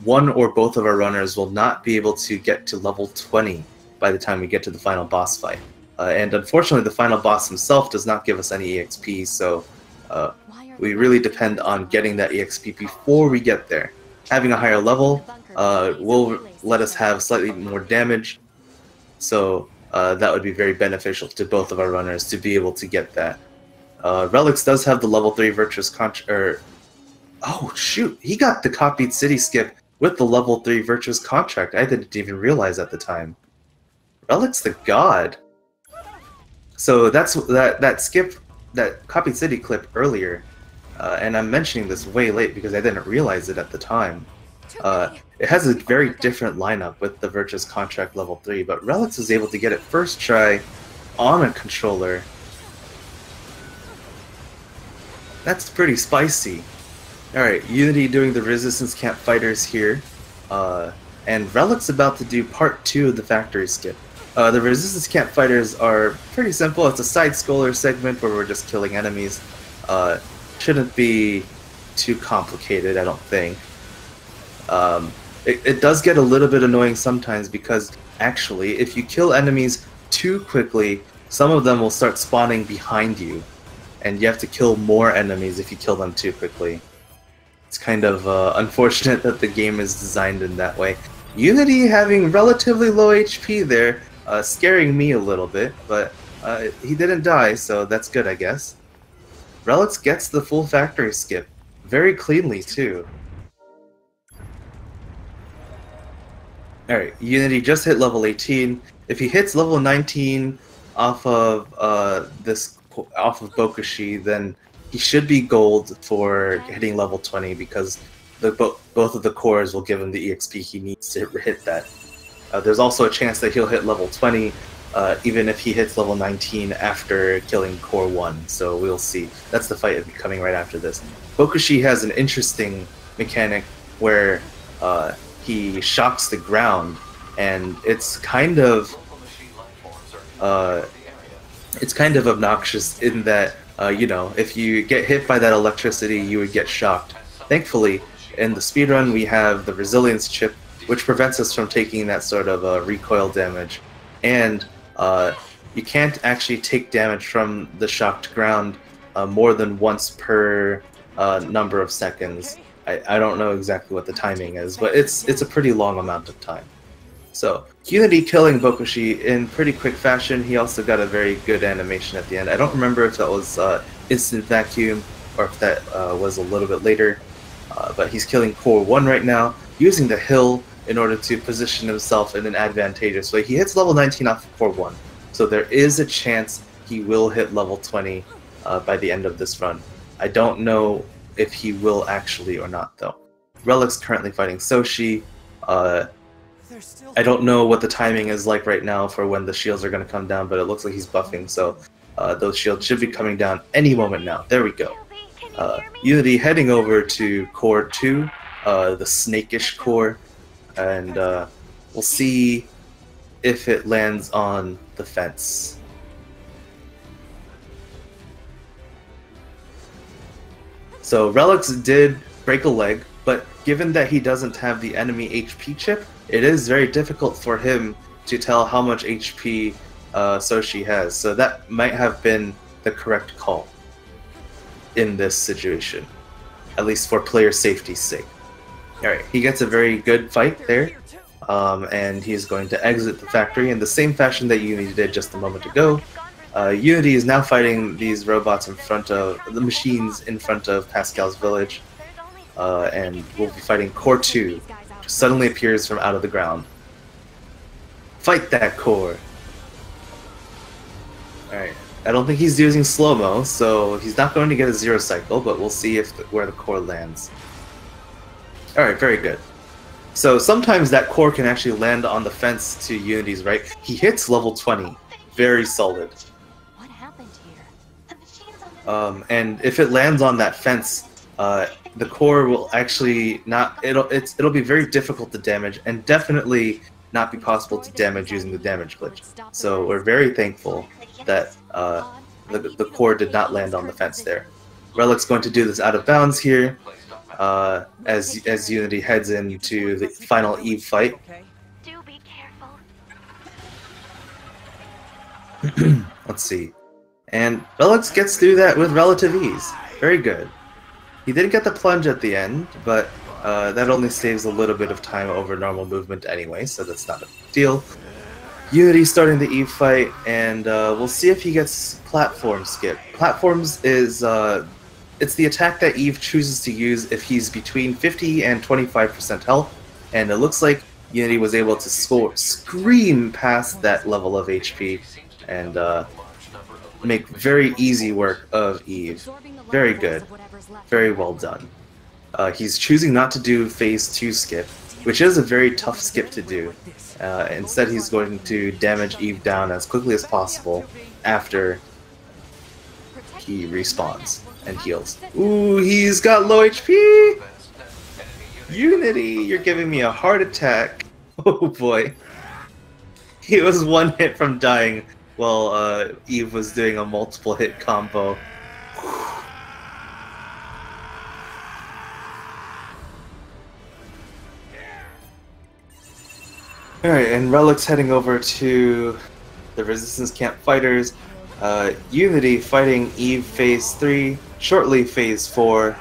Speaker 1: one or both of our runners will not be able to get to level 20 by the time we get to the final boss fight. And unfortunately, the final boss himself does not give us any EXP, so we really depend on getting that EXP before we get there. Having a higher level will let us have slightly more damage, so that would be very beneficial to both of our runners to be able to get that. Reliictz does have the level 3 Virtuous Contract. Oh shoot, he got the copied city skip with the level 3 Virtuous Contract. I didn't even realize at the time. Reliictz the god. So that's that skip, that copied city clip earlier, and I'm mentioning this way late because I didn't realize it at the time. It has a very different lineup with the Virtuous Contract level 3, but Reliictz was able to get it first try on a controller. That's pretty spicy. Alright, Unity doing the Resistance Camp Fighters here, and Reliictz about to do part 2 of the factory skip. The Resistance Camp Fighters are pretty simple. It's a side-scroller segment where we're just killing enemies. Shouldn't be too complicated, I don't think. It does get a little bit annoying sometimes because, actually, if you kill enemies too quickly, some of them will start spawning behind you, and you have to kill more enemies if you kill them too quickly. It's kind of unfortunate that the game is designed in that way. Unity having relatively low HP there, scaring me a little bit, but he didn't die, so that's good, I guess. Reliictz gets the full factory skip, very cleanly too. Alright, Unity just hit level 18. If he hits level 19 off of off of Bokushi, then he should be gold for hitting level 20 because both of the cores will give him the EXP he needs to hit that. There's also a chance that he'll hit level 20 even if he hits level 19 after killing core 1, so we'll see. That's the fight coming right after this. Bokushi has an interesting mechanic where he shocks the ground, and it's kind of obnoxious in that you know, if you get hit by that electricity, you would get shocked. Thankfully, in the speedrun, we have the resilience chip, which prevents us from taking that sort of recoil damage, and you can't actually take damage from the shocked ground more than once per number of seconds. I don't know exactly what the timing is, but it's a pretty long amount of time. So, Unity killing Bokushi in pretty quick fashion. He also got a very good animation at the end. I don't remember if that was instant vacuum or if that was a little bit later, but he's killing core 1 right now, using the hill in order to position himself in an advantageous way. He hits level 19 off of core 1, so there is a chance he will hit level 20 by the end of this run. I don't know if he will actually or not, though. Reliictz currently fighting Soshi. I don't know what the timing is like right now for when the shields are going to come down, but it looks like he's buffing, so those shields should be coming down any moment now. There we go. Unity heading over to core 2, the snakish core, and we'll see if it lands on the fence. So Reliictz did break a leg, but given that he doesn't have the enemy HP chip, it is very difficult for him to tell how much HP Soshi has. So that might have been the correct call in this situation, at least for player safety's sake. Alright, he gets a very good fight there, and he's going to exit the factory in the same fashion that Unity did just a moment ago. Unity is now fighting these robots in front of the machines in front of Pascal's village, and we'll be fighting core 2, which suddenly appears from out of the ground. Fight that core! Alright, I don't think he's using slow-mo, so he's not going to get a 0 cycle, but we'll see where the core lands. Alright, very good. So sometimes that core can actually land on the fence to Unity's right. He hits level 20. Very solid.
Speaker 2: What happened here?
Speaker 1: And if it lands on that fence, the core will actually not. It'll be very difficult to damage, and definitely not be possible to damage using the damage glitch. So we're very thankful that the core did not land on the fence there. Reliictz going to do this out of bounds here, as Unity heads into the final Eve fight.
Speaker 6: Do be careful.
Speaker 1: Let's see. And Reliictz gets through that with relative ease. Very good. He didn't get the plunge at the end, but that only saves a little bit of time over normal movement anyway, so that's not a big deal. Unity starting the Eve fight, and we'll see if he gets platform skip. Platforms is it's the attack that Eve chooses to use if he's between 50 and 25% health, and it looks like Unity was able to scream past that level of HP and make very easy work of Eve. Very good. Very well done. He's choosing not to do phase 2 skip, which is a very tough skip to do. Instead, he's going to damage Eve down as quickly as possible after he respawns and heals. Ooh, he's got low HP! Unity, you're giving me a heart attack. Oh boy. He was one hit from dying while Eve was doing a multiple hit combo. Alright, and Reliictz heading over to the Resistance Camp Fighters. Unity fighting Eve phase 3, shortly phase 4.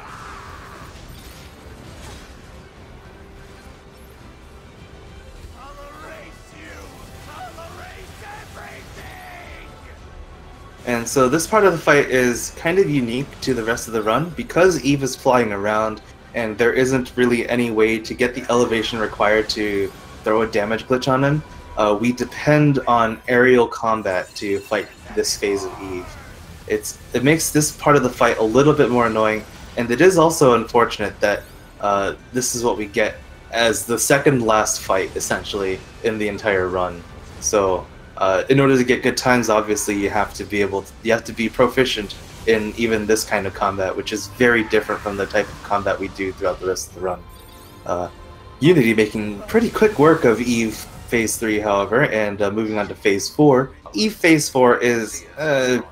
Speaker 1: And so this part of the fight is kind of unique to the rest of the run because Eve is flying around and there isn't really any way to get the elevation required to throw a damage glitch on him, we depend on aerial combat to fight this phase of Eve. It makes this part of the fight a little bit more annoying, and it is also unfortunate that this is what we get as the second last fight, essentially, in the entire run. So, in order to get good times, obviously, you have to be proficient in even this kind of combat, which is very different from the type of combat we do throughout the rest of the run. Unity making pretty quick work of Eve Phase 3, however, and moving on to Phase 4. Eve Phase 4 is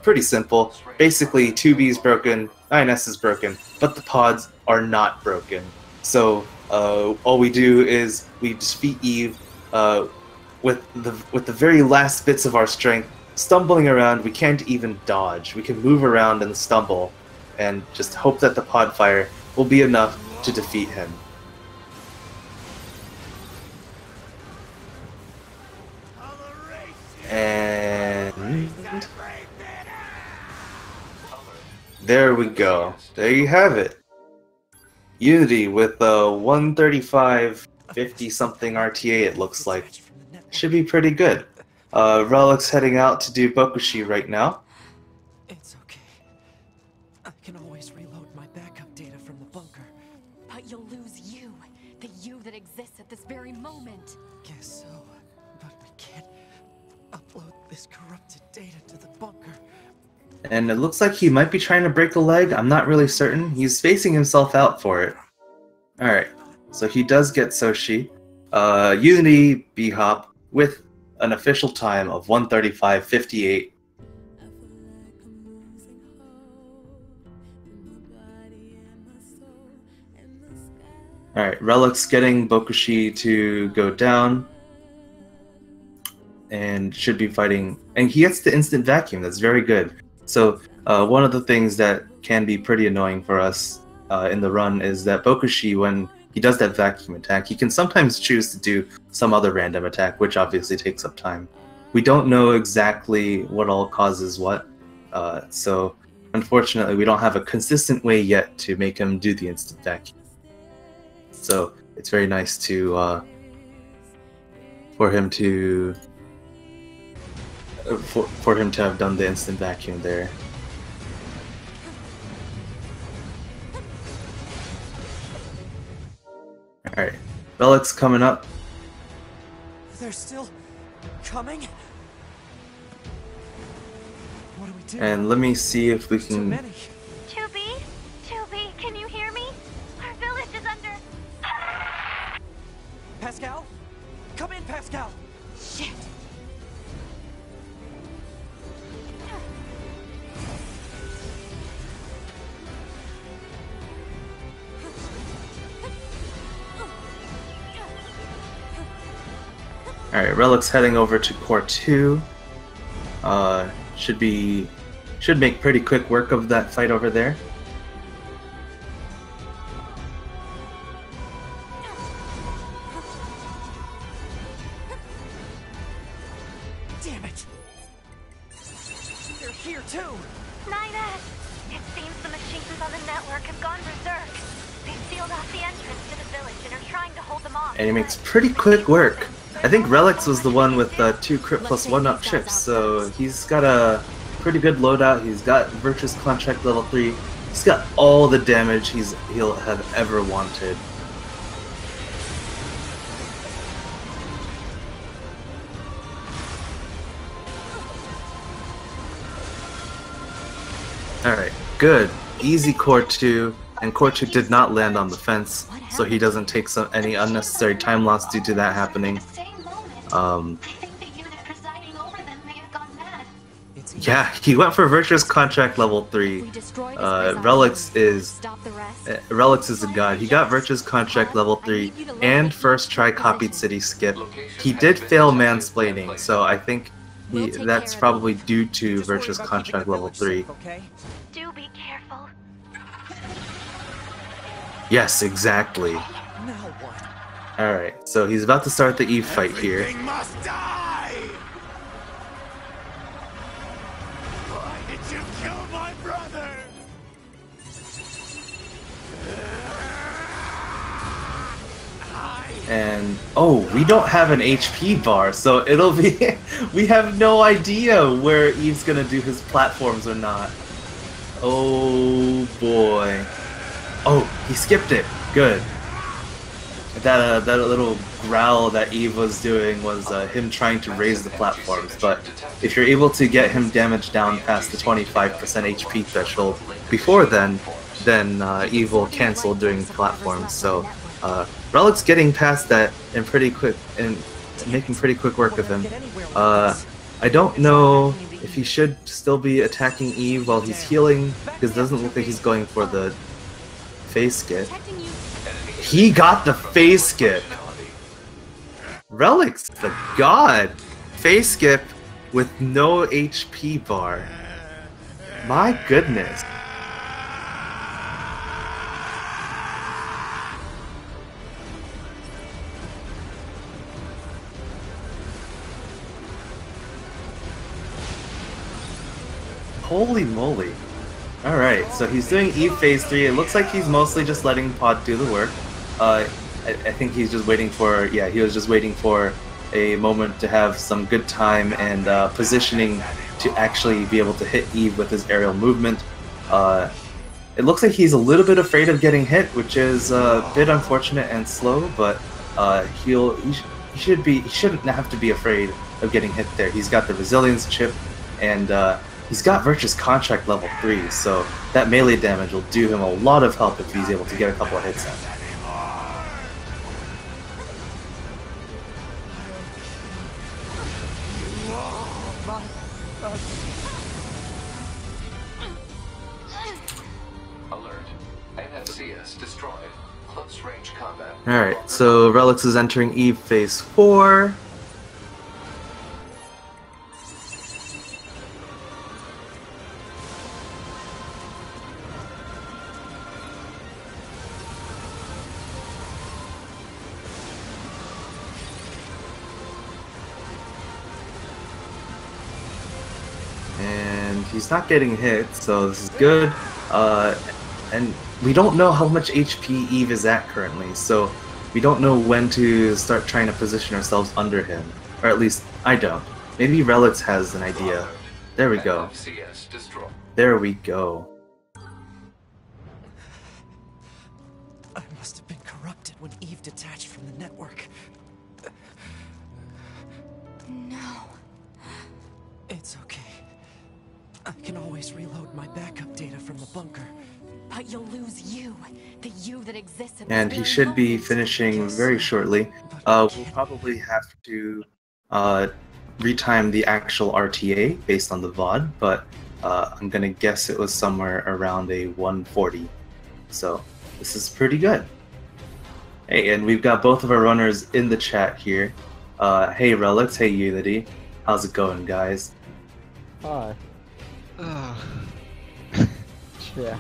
Speaker 1: pretty simple. Basically, 2B is broken, 9S is broken, but the pods are not broken. So all we do is we defeat Eve with the very last bits of our strength, stumbling around. We can't even dodge. We can move around and stumble, and just hope that the pod fire will be enough to defeat him. And there we go. There you have it. Unity with a 135-50 something RTA, it looks like. Should be pretty good. Reliictz heading out to do Bokushi right now.
Speaker 3: It's okay. I can always reload my backup data from the bunker.
Speaker 2: But you'll lose you, the you that exists at this very moment.
Speaker 3: Guess so, but I can't upload this corrupted data to the bunker.
Speaker 1: And it looks like he might be trying to break a leg. I'm not really certain. He's spacing himself out for it. Alright, so he does get Soshi. Unity B-Hop with an official time of 1:35:58. Alright, Reliictz getting Bokushi to go down. And should be fighting. And he gets the instant vacuum. That's very good. So one of the things that can be pretty annoying for us in the run is that Bokushi, when he does that vacuum attack, he can sometimes choose to do some other random attack, which obviously takes up time. We don't know exactly what all causes what, so unfortunately we don't have a consistent way yet to make him do the instant vacuum. So it's very nice to for him to have done the instant vacuum there. Alright, Reliictz coming up.
Speaker 3: They're still coming? What do we do?
Speaker 1: And let me see if we
Speaker 3: Too
Speaker 1: can...
Speaker 3: many.
Speaker 6: 2B? 2B, can you hear me? Our village is under...
Speaker 3: Pascal? Come in, Pascal!
Speaker 2: Shit!
Speaker 1: Alright, Reliictz heading over to Core 2. Should make pretty quick work of that fight over there.
Speaker 3: Damn it! They're here too!
Speaker 6: 9S! It seems the machines on the network have gone berserk. They sealed off the entrance to the village and are trying to hold them off.
Speaker 1: And he makes pretty quick work. I think Reliictz was the one with 2 crit plus 1-up chips, so he's got a pretty good loadout. He's got Virtuous Contract level 3. He's got all the damage he'll have ever wanted. Alright, good. Easy Core 2, and Core 2 did not land on the fence, so he doesn't take any unnecessary time loss due to that happening.
Speaker 6: I think the unit presiding over them may have gone mad.
Speaker 1: Yeah, he went for Virtuous Contract level 3. Reliictz is a god. He got Virtuous Contract level 3 and first try copied city skip. He did fail mansplaining, so I think that's probably due to Virtuous Contract level 3.
Speaker 3: Okay?
Speaker 6: Do be careful.
Speaker 1: Yes, exactly.
Speaker 3: Now what?
Speaker 1: Alright, so he's about to start the Eve fight here.
Speaker 7: Everything must die! Why did you kill my brother? I
Speaker 1: And oh, we don't have an HP bar, so it'll be we have no idea where Eve's gonna do his platforms or not. Oh boy. Oh, he skipped it. Good. That little growl that Eve was doing was him trying to raise the platforms, but if you're able to get him damage down past the 25% HP threshold before then Eve will cancel doing platforms. So Reliictz getting past that and making pretty quick work of him. I don't know if he should still be attacking Eve while he's healing, because it doesn't look like he's going for the phase skip. He got the phase skip! Reliictz, the god! Phase skip with no HP bar. My goodness. Holy moly. Alright, so he's doing Eve phase 3. It looks like he's mostly just letting Pod do the work. I think he's just waiting for, yeah, he was just waiting for a moment to have some good time and positioning to actually be able to hit Eve with his aerial movement. It looks like he's a little bit afraid of getting hit, which is a bit unfortunate and slow, but he shouldn't have to be afraid of getting hit there. He's got the resilience chip, and he's got Virtuous Contract level 3, so that melee damage will do him a lot of help if he's able to get a couple of hits in.
Speaker 8: Alert. NFCS destroyed. Close range combat.
Speaker 1: Alright, so Reliictz is entering Eve phase 4. And he's not getting hit, so this is good. And we don't know how much HP Eve is at currently, so we don't know when to start trying to position ourselves under him. Or at least, I don't. Maybe Reliictz has an idea. There we go. There we go.
Speaker 3: I must have been corrupted when Eve detached from the network.
Speaker 2: No.
Speaker 3: It's okay. I can always reload my backup data from the bunker.
Speaker 2: But you'll lose you. The you that exists in
Speaker 1: And he should be finishing very shortly. We'll probably have to retime the actual RTA based on the VOD, but I'm gonna guess it was somewhere around a 140. So this is pretty good. Hey, and we've got both of our runners in the chat here. Hey Reliictz, hey Unity. How's it going, guys?
Speaker 9: Hi. Yeah.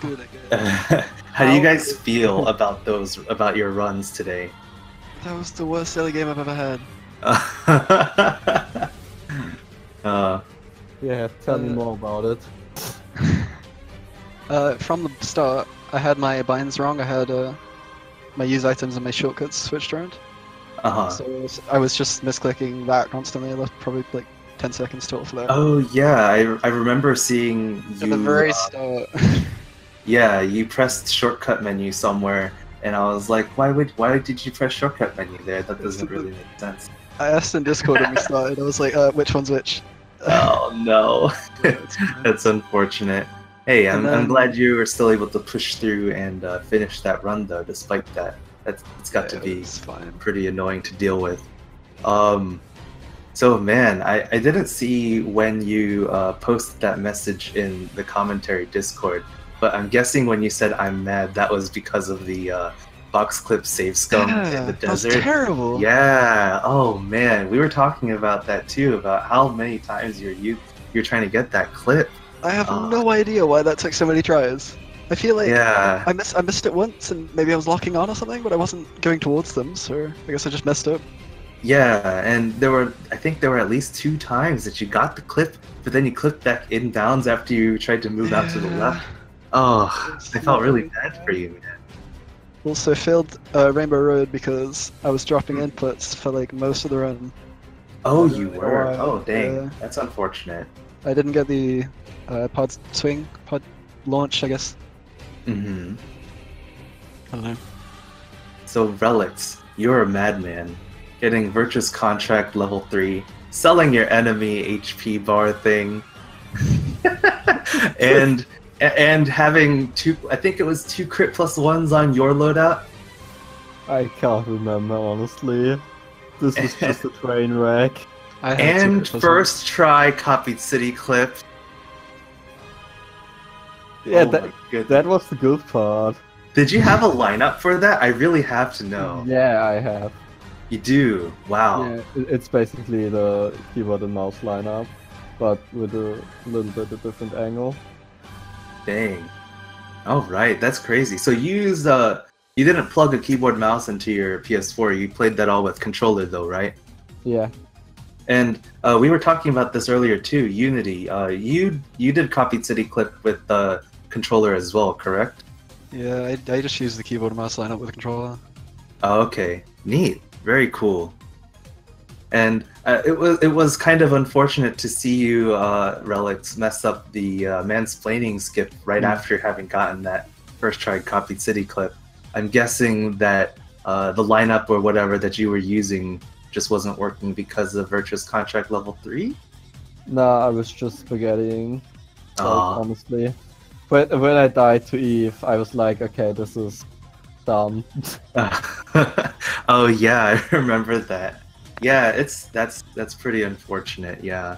Speaker 1: How do you guys feel about your runs today?
Speaker 9: That was the worst early game I've ever had. Yeah, tell me more about it. From the start, I had my binds wrong. I had my use items and my shortcuts switched around. So I was just misclicking that constantly. I left probably like 10 seconds total for that.
Speaker 1: Oh yeah, I remember seeing you.
Speaker 9: At the very start.
Speaker 1: Yeah, you pressed shortcut menu somewhere, and I was like, why did you press shortcut menu there? That doesn't really make sense.
Speaker 9: I asked in Discord when we started. I was like, which one's which?
Speaker 1: Oh no, that's unfortunate. Hey, I'm glad you were still able to push through and finish that run though, despite that. It's got to be pretty annoying to deal with. So man, I didn't see when you posted that message in the commentary Discord, but I'm guessing when you said I'm mad, that was because of the box clip save scum in the desert.
Speaker 9: That was terrible.
Speaker 1: Yeah. Oh man, we were talking about that too, about how many times you're trying to get that clip.
Speaker 9: I have no idea why that took so many tries. I feel like
Speaker 1: yeah.
Speaker 9: I missed it once, and maybe I was locking on or something, but I wasn't going towards them, so I guess I just messed up.
Speaker 1: Yeah, and I think there were at least 2 times that you got the clip, but then you clicked back inbounds after you tried to move out to the left. Oh, I felt really bad for you, man.
Speaker 9: Also failed Rainbow Road because I was dropping inputs for like most of the run.
Speaker 1: Oh,
Speaker 9: I don't
Speaker 1: you
Speaker 9: know
Speaker 1: were?
Speaker 9: why.
Speaker 1: Oh, dang.
Speaker 9: Yeah.
Speaker 1: That's unfortunate.
Speaker 9: I didn't get the pod launch, I guess.
Speaker 1: Mm-hmm.
Speaker 9: I don't know.
Speaker 1: So, Reliictz, you're a madman. Getting Virtuous Contract level 3, selling your enemy HP bar thing, and having I think it was 2 crit plus 1s on your loadout.
Speaker 10: I can't remember, honestly. This was just a train wreck.
Speaker 1: And first try copied city clip.
Speaker 10: Yeah,
Speaker 1: Oh
Speaker 10: that was the good part.
Speaker 1: Did you have a lineup for that? I really have to know.
Speaker 10: Yeah, I have.
Speaker 1: You do? Wow.
Speaker 10: Yeah, it's basically the keyboard and mouse lineup, but with a little bit of different angle.
Speaker 1: Dang. All right, that's crazy. So you used you didn't plug a keyboard mouse into your PS4. You played that all with controller though, right?
Speaker 10: Yeah.
Speaker 1: And we were talking about this earlier too. Unity. You did copied city clip with the controller as well, correct?
Speaker 9: Yeah, I just use the keyboard and mouse lineup with a controller.
Speaker 1: Oh, okay, neat, very cool. And it was kind of unfortunate to see you, Reliictz, mess up the mansplaining skip right after having gotten that first try copied city clip. I'm guessing that the lineup or whatever that you were using just wasn't working because of Virtuous Contract level 3?
Speaker 10: Nah, I was just forgetting, like, honestly. But when I died to Eve, I was like, okay, this is dumb.
Speaker 1: Oh yeah, I remember that. Yeah, that's pretty unfortunate, yeah.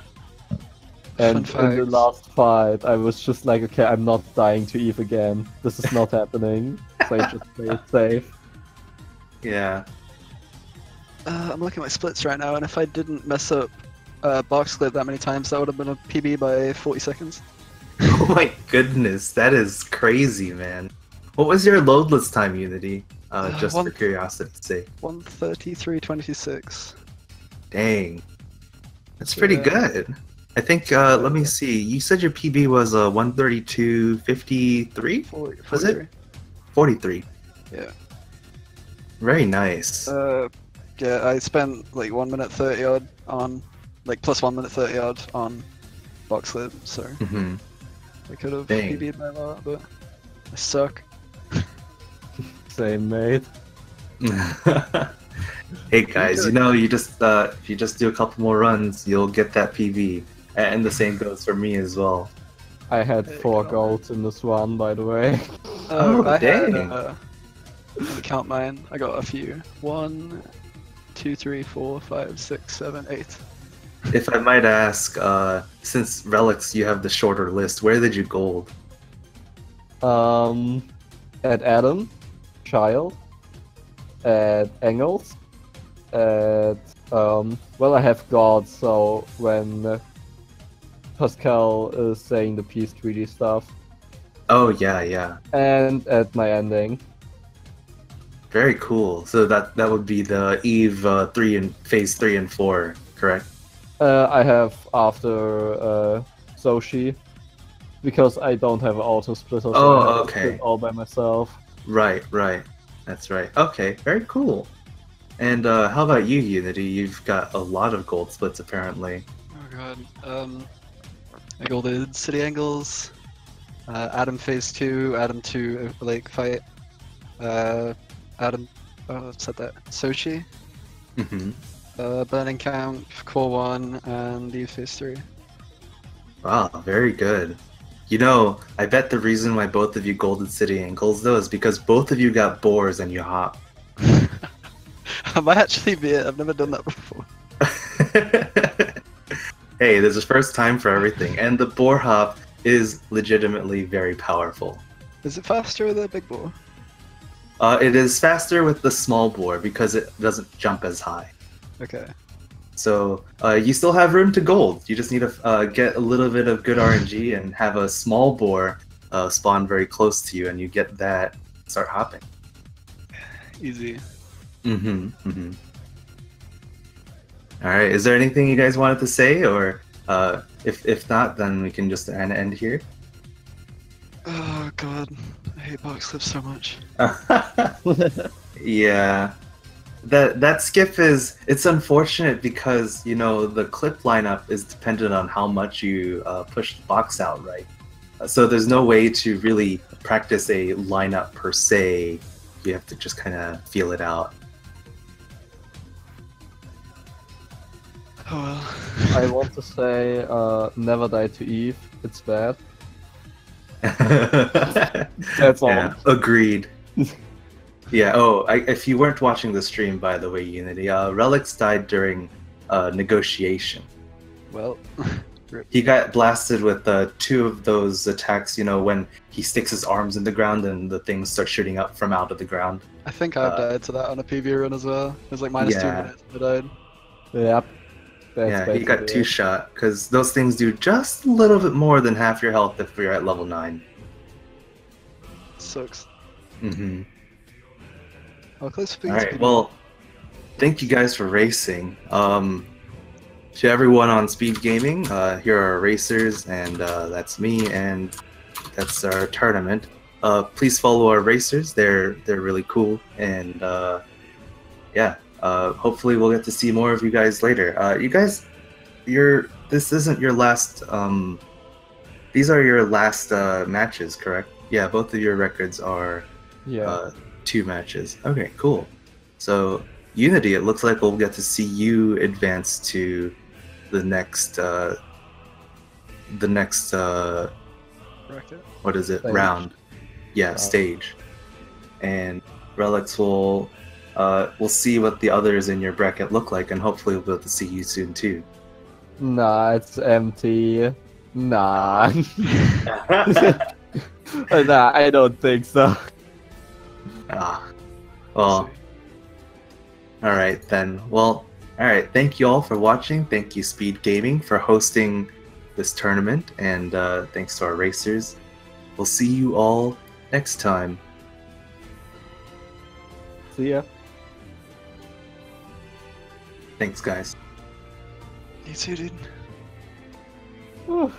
Speaker 10: And in the last fight, I was just like, okay, I'm not dying to Eve again. This is not happening. So I just played safe.
Speaker 1: Yeah.
Speaker 9: I'm looking at my splits right now, and if I didn't mess up box clip that many times, that would have been a PB by 40 seconds.
Speaker 1: Oh my goodness, that is crazy, man. What was your loadless time, Unity? Just for curiosity's sake.
Speaker 9: 1:33:26.
Speaker 1: Dang. That's pretty good. I think, let me see, you said your PB was 1:32:53? Was it? 43.
Speaker 9: Yeah.
Speaker 1: Very nice.
Speaker 9: Yeah, I spent like 1 minute 30 odd on, like plus 1 minute 30 odd on box clip, so I could have PB'd by a lot, but I suck.
Speaker 10: Same, mate.
Speaker 1: Hey guys, you know, you just if you just do a couple more runs, you'll get that PB, and the same goes for me as well.
Speaker 10: I had 4 golds in this one, by the way.
Speaker 9: I
Speaker 1: dang!
Speaker 9: Had, let me count mine. I got a few. 1, 2, 3, 4, 5, 6, 7, 8.
Speaker 1: If I might ask, since Reliictz, you have the shorter list, where did you gold?
Speaker 10: At Adam, Child, at Engels, at well, I have God, so when Pascal is saying the Peace Treaty stuff.
Speaker 1: Oh yeah, yeah.
Speaker 10: And at my ending.
Speaker 1: Very cool. So that would be the Eve 3 and phase 3 and 4, correct?
Speaker 10: I have after Soshi, because I don't have an auto splitter, so I have to split all by myself.
Speaker 1: Right, right. That's right. Okay, very cool. And how about you, Unity? You've got a lot of gold splits apparently.
Speaker 9: Oh god. I golded City Angles, Adam phase 2, Adam 2 Lake fight, Adam, said that, Sochi, Burning Camp, Core 1, and Eve phase 3.
Speaker 1: Wow, very good. You know, I bet the reason why both of you golded City Angles though is because both of you got boars and you hop.
Speaker 9: I might actually be it. I've never done that before.
Speaker 1: Hey, there's a first time for everything, and the boar hop is legitimately very powerful.
Speaker 9: Is it faster with a big boar?
Speaker 1: It is faster with the small boar because it doesn't jump as high.
Speaker 9: Okay.
Speaker 1: So you still have room to gold. You just need to get a little bit of good RNG and have a small boar spawn very close to you, and you get that, start hopping.
Speaker 9: Easy.
Speaker 1: All right. Is there anything you guys wanted to say, or if not, then we can just end here.
Speaker 9: Oh god, I hate box clips so much.
Speaker 1: Yeah. That skip it's unfortunate because the clip lineup is dependent on how much you push the box out, right? So there's no way to really practice a lineup per se. You have to just kind of feel it out.
Speaker 9: Oh well.
Speaker 10: I want to say, never die to Eve. It's bad. That's all.
Speaker 1: Yeah, agreed. Yeah. Oh, if you weren't watching the stream, by the way, Unity, Reliictz died during negotiation.
Speaker 9: Well,
Speaker 1: he got blasted with 2 of those attacks. When he sticks his arms in the ground and the things start shooting up from out of the ground.
Speaker 9: I think I've died to that on a PB run as well. It was like -2 minutes and I died.
Speaker 10: Yep.
Speaker 1: Yeah, he got 2-shot because those things do just a little bit more than half your health if you're at level 9.
Speaker 9: Sucks.
Speaker 1: Mm-hmm.
Speaker 9: Oh, close
Speaker 1: All right. Well, thank you guys for racing. To everyone on Speed Gaming, here are our racers, and that's me, and that's our tournament. Please follow our racers; they're really cool, and yeah. Hopefully, we'll get to see more of you guys later. You guys, this isn't your last. These are your last matches, correct? Yeah, both of your records are 2 matches. Okay, cool. So Unity, it looks like we'll get to see you advance to the next what is it?
Speaker 10: Stage.
Speaker 1: Round. Yeah, stage. And Reliictz will we'll see what the others in your bracket look like, and hopefully we'll be able to see you soon too.
Speaker 10: Nah, it's empty. Nah. Nah, I don't think so.
Speaker 1: Well, alright then. Well, alright, thank you all for watching. Thank you Speed Gaming for hosting this tournament, and thanks to our racers. We'll see you all next time.
Speaker 10: See ya.
Speaker 1: Thanks, guys.
Speaker 9: You too, dude.
Speaker 10: Whew.